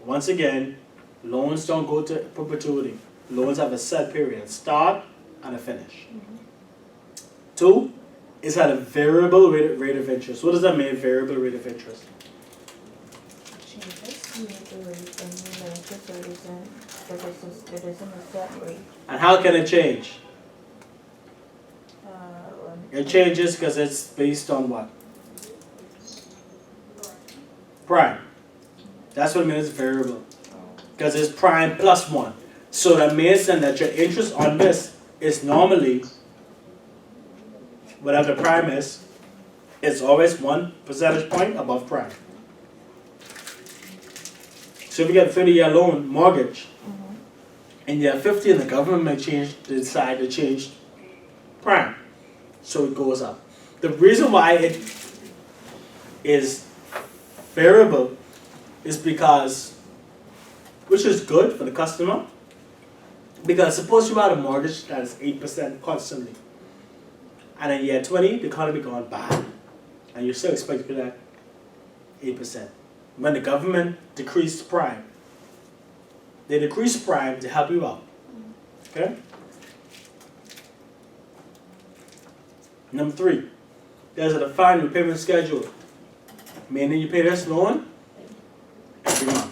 Once again, loans don't go to perpetuity. Loans have a set period, start and a finish. 2 is at a variable rate of interest. What does that mean, variable rate of interest? It isn't a set rate. And how can it change? It changes because it's based on what? Prime. That's what it means, variable. Because it's prime plus 1. So that means then that your interest on this is normally, whatever the prime is, it's always 1 percentage point above prime. So if you get a 30-year loan mortgage, and you have 50 and the government may decide to change prime. So it goes up. The reason why it is variable is because, which is good for the customer, because suppose you had a mortgage that is 8% constantly, and in year 20, the economy gone bad, and you still expect to pay that 8%. When the government decreased prime, they decrease prime to help you out. Okay? Number 3, there's a defined repayment schedule, meaning you pay this loan every month.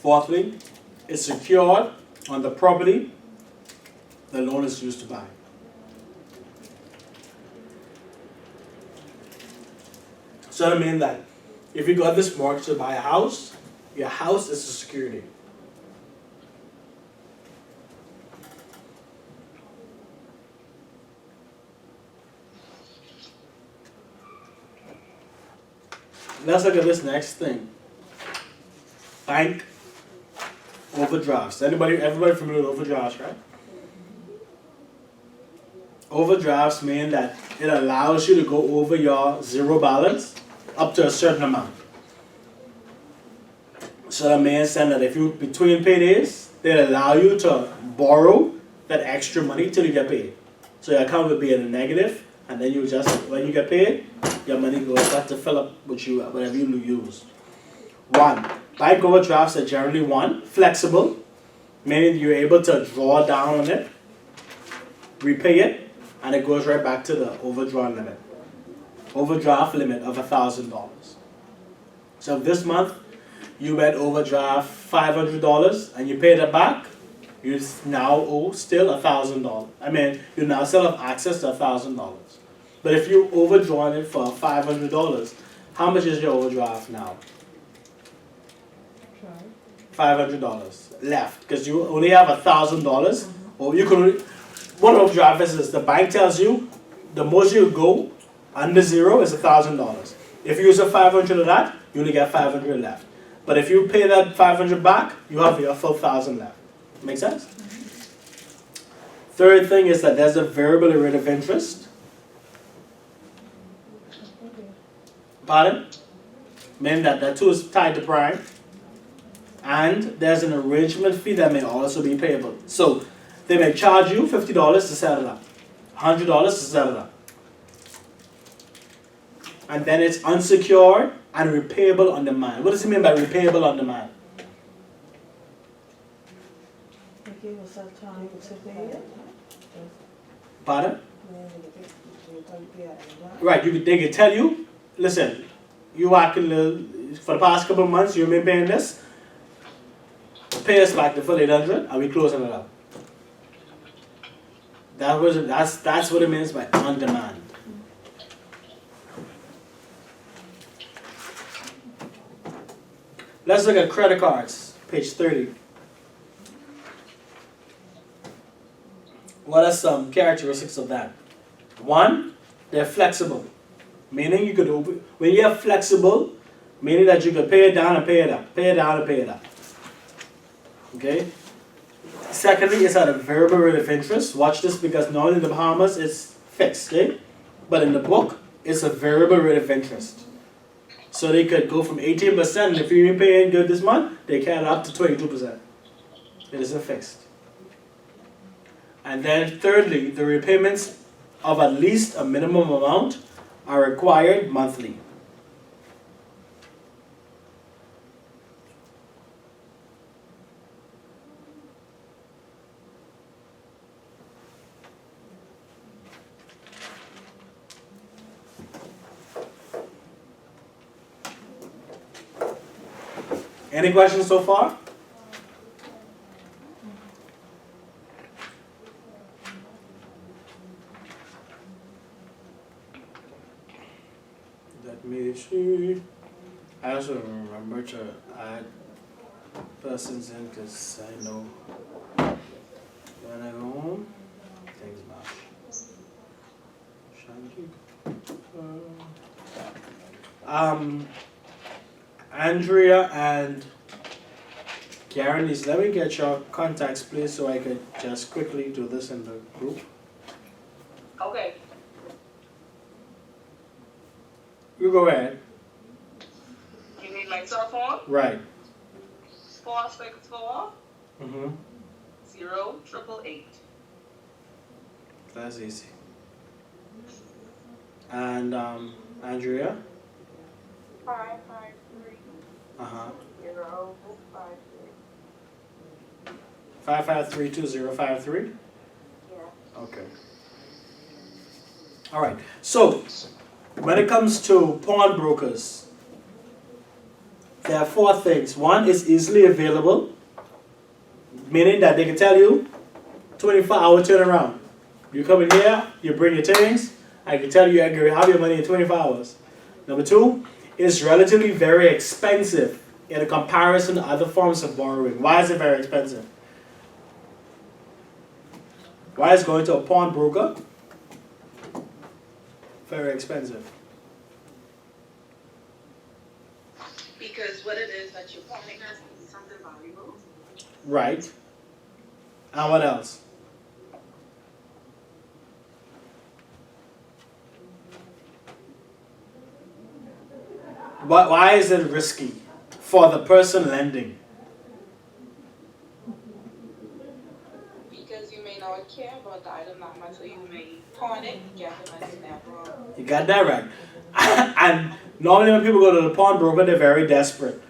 4thly, it's secured on the property the loan is used to buy. So that means that if you got this mortgage to buy a house, your house is a security. Let's look at this next thing. Bank overdrafts. Everybody familiar with overdrafts, right? Overdrafts mean that it allows you to go over your zero balance up to a certain amount. So that means then that if you, between paydays, they allow you to borrow that extra money till you get paid. So your account will be in a negative, and then you just, when you get paid, your money goes back to fill up whatever you use. 1, bank overdrafts are generally 1, flexible, meaning you're able to draw down on it, repay it, and it goes right back to the overdrawn limit. Overdraft limit of $1,000. So if this month you went overdraft $500 and you paid it back, you now owe still $1,000. I mean, you now still have access to $1,000. But if you overdrawn it for $500, how much is your overdraft now? $500 left, because you only have $1,000, or you could. One overdraft is the bank tells you the most you go under zero is $1,000. If you use a 500 of that, you only get 500 left. But if you pay that 500 back, you have your full 1,000 left. Make sense? Third thing is that there's a variable rate of interest. Pardon? Meaning that too is tied to prime. And there's an arrangement fee that may also be payable. So they may charge you $50 to set it up, $100 to set it up. And then it's unsecured and repayable on demand. What does it mean by repayable on demand? They give us a time to pay it. Pardon? Right, they can tell you, listen, you working for the past couple of months, you've been paying this. Pay us back the full 800 and we closing it up. That's what it means by on demand. Let's look at credit cards, page 30. What are some characteristics of that? One, they're flexible. Meaning you could when you're flexible, meaning that you could pay it down and pay it up, pay it down and pay it up. Okay? Secondly, it's at a variable rate of interest. Watch this because normally in the Bahamas it's fixed, okay? But in the book, it's a variable rate of interest. So they could go from 18%, and if you're paying good this month, they can up to 22%. It isn't fixed. And then thirdly, the repayments of at least a minimum amount are required monthly. Any questions so far? Let me see. I also remember to add persons in because I know when I go home, things match. Andrea and Karen, let me get your contacts please so I could just quickly do this in the group. Okay. You go ahead. You need my cell phone? Right. 464 Mm-hmm. 0888. That's easy. And Andrea? 553 Uh-huh. 053. 5532053? Yeah. Okay. All right. So, when it comes to pawnbrokers, there are four things. One is easily available, meaning that they can tell you 24-hour turnaround. You come in here, you bring your things, I can tell you I can have your money in 24 hours. Number two, it's relatively very expensive in comparison to other forms of borrowing. Why is it very expensive? Why is going to a pawnbroker very expensive? Because what it is that you're pawning has to be something valuable. Right. And what else? Why is it risky for the person lending? Because you may not care about the item that much, so you may pawn it, get the money never. You got that right. And normally when people go to the pawnbroker, they're very desperate.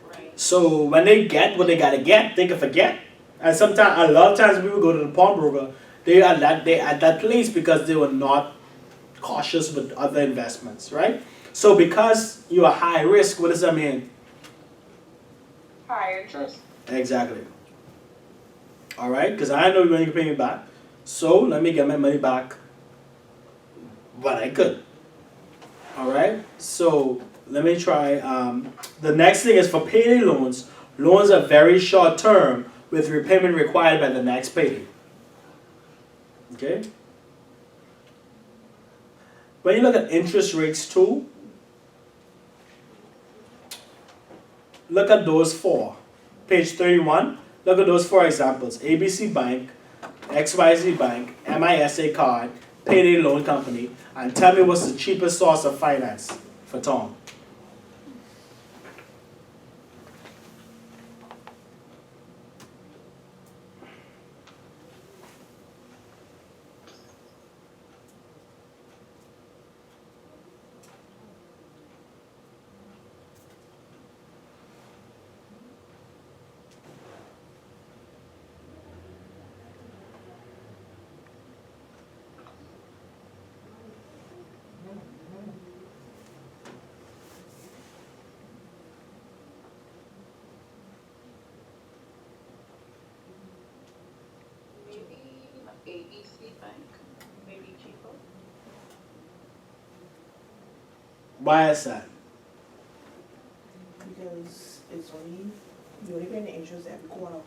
Right. So when they get what they gotta get, they can forget. And sometimes, a lot of times when people go to the pawnbroker, they are at that place because they were not cautious with other investments, right? So because you are high risk, what does that mean? High interest. Exactly. All right, because I know when you can pay me back. So let me get my money back when I could. All right, so let me try. The next thing is for payday loans. Loans are very short term with repayment required by the next payday. Okay? When you look at interest rates too, look at those four. Page 31, look at those four examples. ABC Bank, XYZ Bank, MISA card, payday loan company, and tell me what's the cheapest source of finance for Tom. Maybe ABC Bank, maybe cheaper. Why is that? Because it's only, you're only paying the interest every quarter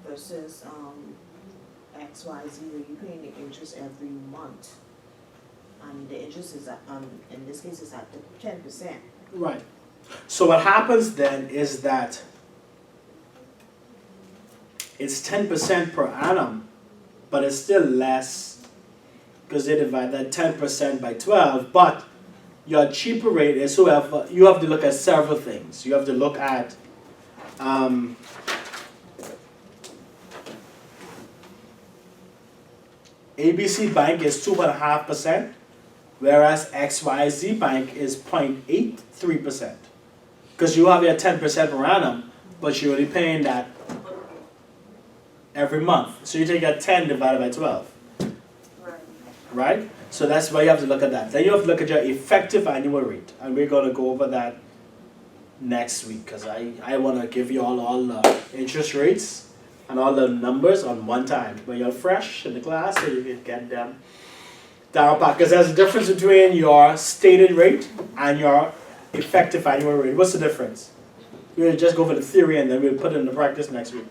versus, XYZ, where you're paying the interest every month. And the interest is at, in this case, is at the 10%. Right. So what happens then is that it's 10% per annum, but it's still less because they divide that 10% by 12. But your cheaper rate is whoever, you have to look at several things. You have to look at ABC Bank is 2.5%, whereas XYZ Bank is 0.83%. Because you have your 10% per annum, but you're only paying that every month. So you take that 10 divided by 12, Right. right? So that's why you have to look at that. Then you have to look at your effective annual rate. And we're going to go over that next week because I want to give you all the interest rates and all the numbers on one time when you're fresh in the class so you can get them down pat. Because there's a difference between your stated rate and your effective annual rate. What's the difference? We'll just go over the theory and then we'll put it into practice next week.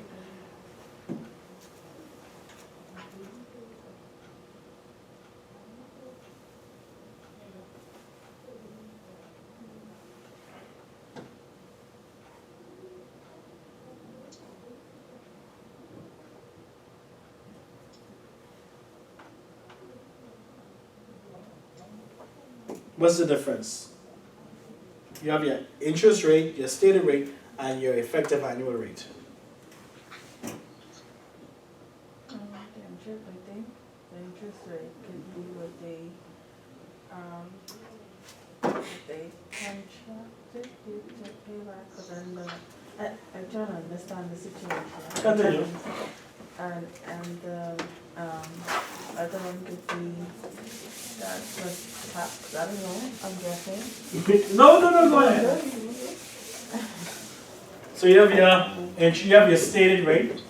What's the difference? You have your interest rate, your stated rate, and your effective annual rate. The interest, I think, the interest rate could be what they contracted you to pay back, but then I'm trying to understand the situation. Continue. And the other one could be that was tax, I don't know, I'm guessing. No, go ahead. So you have your stated rate,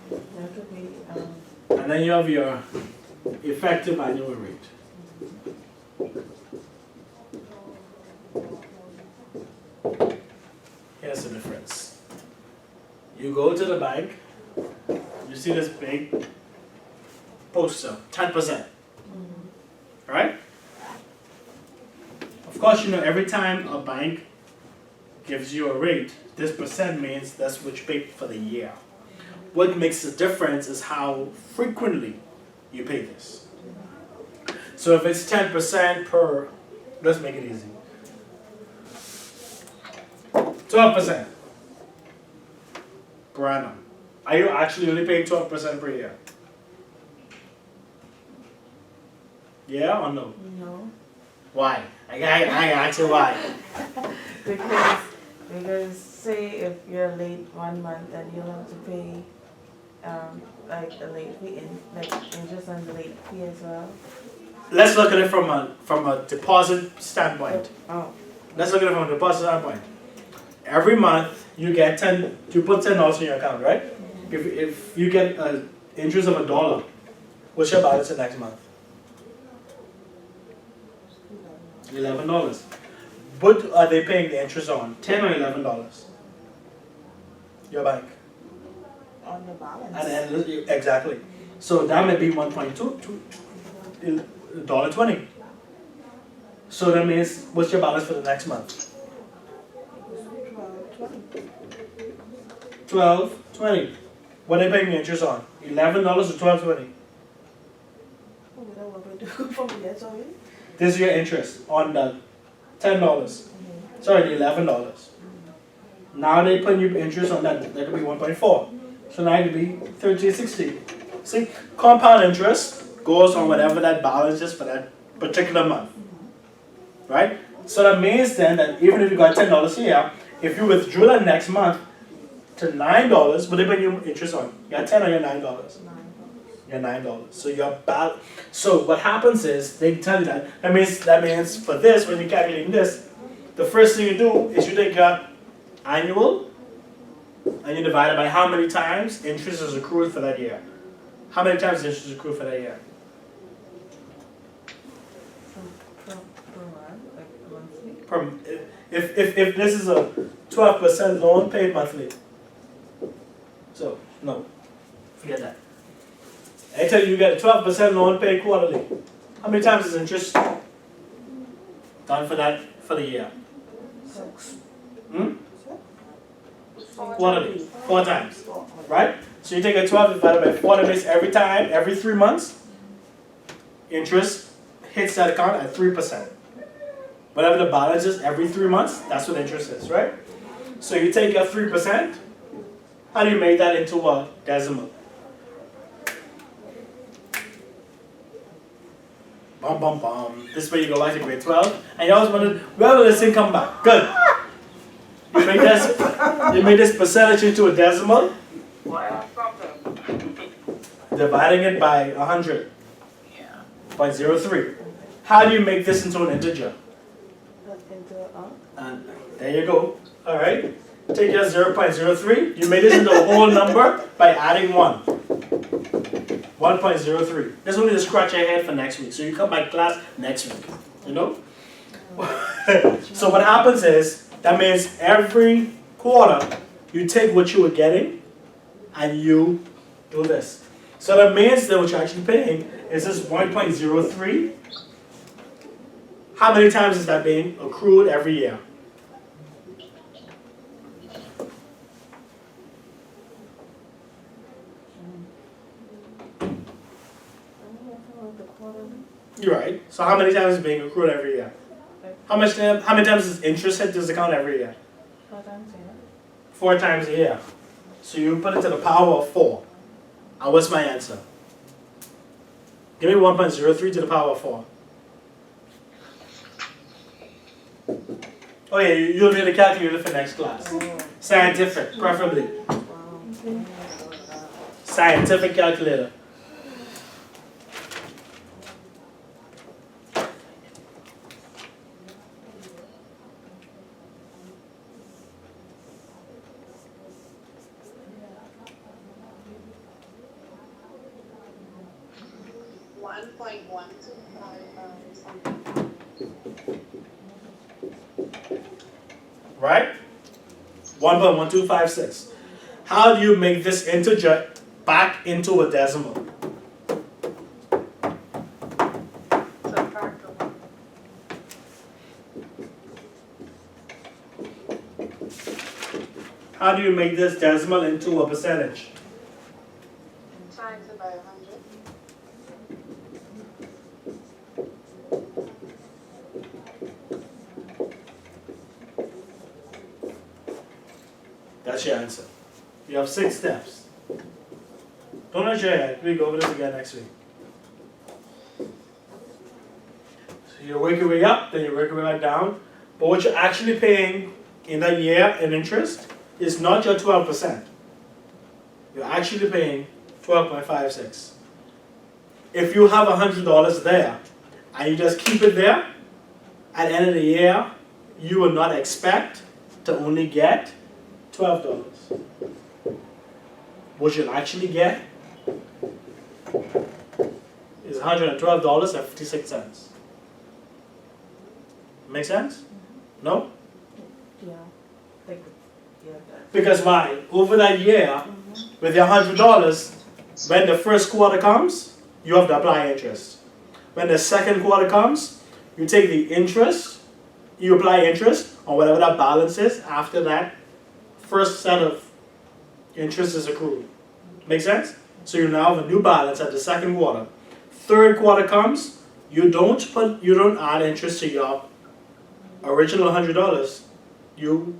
That could be, and then you have your effective annual rate. Here's the difference. You go to the bank, you see this big poster, 10%, right? Of course, you know every time a bank gives you a rate, this percent means that's what you pay for the year. What makes the difference is how frequently you pay this. So if it's 10% per, let's make it easy. 12% per annum. Are you actually only paying 12% per year? Yeah or no? no, Why? I asked you why. because say if you're late 1 month, then you'll have to pay, like a late fee, like interest on the late fee as well. Let's look at it from a deposit standpoint. Oh, Let's look at it from a deposit standpoint. Every month you get you put $10 in your account, right? If you get an interest of $1, what's your balance the next month? $11. What are they paying the interest on? $10 or $11? Your bank. On the balance. And exactly. So that may be 1.2, $1.20. So that means what's your balance for the next month? 12, 20. $12.20. What are they paying the interest on? $11 or $12.20? Oh, we don't want to do from the already. This is your interest on the $10. Sorry, the $11. Now they put you interest on that. That could be 1.4. So now it could be 1360. See, compound interest goes on whatever that balance is for that particular month. Right? So that means then that even if you got $10 here, if you withdrew that next month to $9, what they put you interest on? You got 10 or you got $9? You're $9. So you're about. So what happens is they tell you that. That means for this, when you're calculating this, the first thing you do is you take your annual and you divide it by how many times interest is accrued for that year. How many times interest is accrued for that year? If this is a 12% loan paid monthly. So no, forget that. I tell you, you get a 12% loan paid quarterly. How many times is interest done for that for the year? 6. Quarterly, 4 times, right? So you take a 12 divided by 4, that makes every time, every 3 months, interest hits that account at 3%. Whatever the balance is every 3 months, that's what interest is, right? So you take your 3%, how do you make that into a decimal? Bum bum bum. This way you go back to grade 12, and you always wonder, where will this thing come back? Good. You make this percentage into a decimal, Well, something. dividing it by 100. Yeah. 0.03. How do you make this into an integer? Into And there you go. All right. Take your 0.03. You made this into a whole number by adding 1. 1.03. That's only to scratch your head for next week. So you come back to class next week. You know? So what happens is, that means every quarter, you take what you were getting and you do this. So that means that what you're actually paying is this 1.03. How many times is that being accrued every year? You're right. So how many times is being accrued every year? How many times does interest hit this account every year? 4 times a year. 4 times a year. So you put it to the power of 4. And what's my answer? Give me 1.03 to the power of 4. Oh yeah, you'll need a calculator for next class. Scientific, preferably. Scientific calculator. Right? 1.1256. How do you make this integer back into a decimal? Subtract the 1. How do you make this decimal into a percentage? Times it by 100. That's your answer. You have 6 steps. Don't let your head. We'll go over this again next week. So you work your way up, then you work your way back down. But what you're actually paying in that year in interest is not your 12%. You're actually paying 12.56. If you have $100 there and you just keep it there, at the end of the year, you will not expect to only get $12. What you'll actually get is $112.56. Make sense? No? Yeah. Like, yeah. Because why? Over that year, with your $100, when the first quarter comes, you have to apply interest. When the second quarter comes, you take the interest, you apply interest on whatever that balance is after that first set of interest is accrued. Make sense? So you now have a new balance at the second quarter. Third quarter comes, you don't add interest to your original $100. You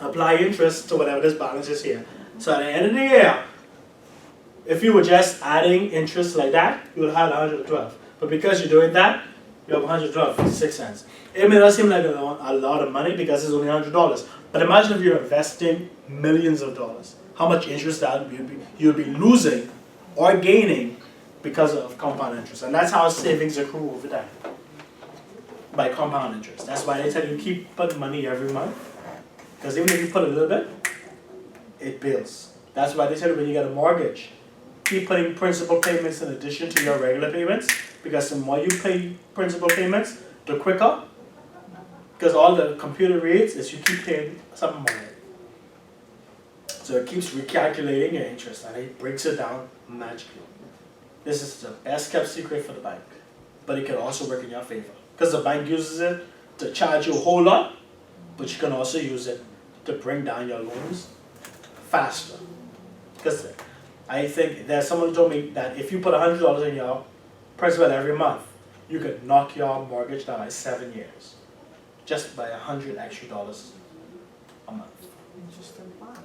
apply interest to whatever this balance is here. So at the end of the year, if you were just adding interest like that, you would have 112. But because you're doing that, you have 112.56 cents. It may not seem like a lot of money because it's only $100. But imagine if you're investing millions of dollars. How much interest that you'll be losing or gaining because of compound interest. And that's how savings accrue over time. By compound interest. That's why they tell you keep putting money every month. Because even if you put a little bit, it builds. That's why they tell you when you get a mortgage, keep putting principal payments in addition to your regular payments. Because the more you pay principal payments, the quicker. Because all the computer reads is you keep paying some money. So it keeps recalculating your interest and it breaks it down magically. This is the best kept secret for the bank. But it can also work in your favor. Because the bank uses it to charge you a whole lot, but you can also use it to bring down your loans faster. Because I think there's someone who told me that if you put $100 in your principal every month, you could knock your mortgage down by 7 years. Just by $100 extra a month. Interesting fact.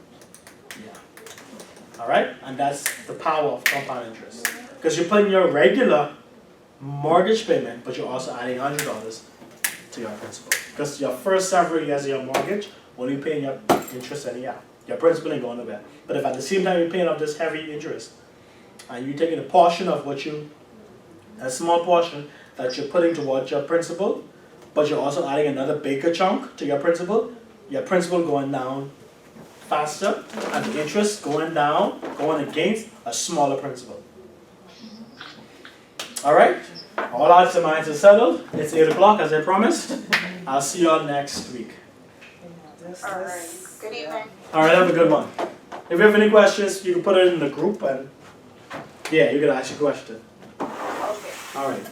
Yeah. Alright? And that's the power of compound interest. Because you're putting your regular mortgage payment, but you're also adding $100 to your principal. Because your first several years of your mortgage, when you're paying your interest anyhow, your principal ain't going nowhere. But if at the same time you're paying off this heavy interest, and you're taking a portion of a small portion that you're putting towards your principal, but you're also adding another bigger chunk to your principal going down faster, and the interest going down, going against a smaller principal. Alright? All hearts and minds are settled. It's 8 o'clock as I promised. I'll see you all next week. Alright, good evening. Alright, have a good one. If you have any questions, you can put it in the group and yeah, you can ask your question. Okay. Alright.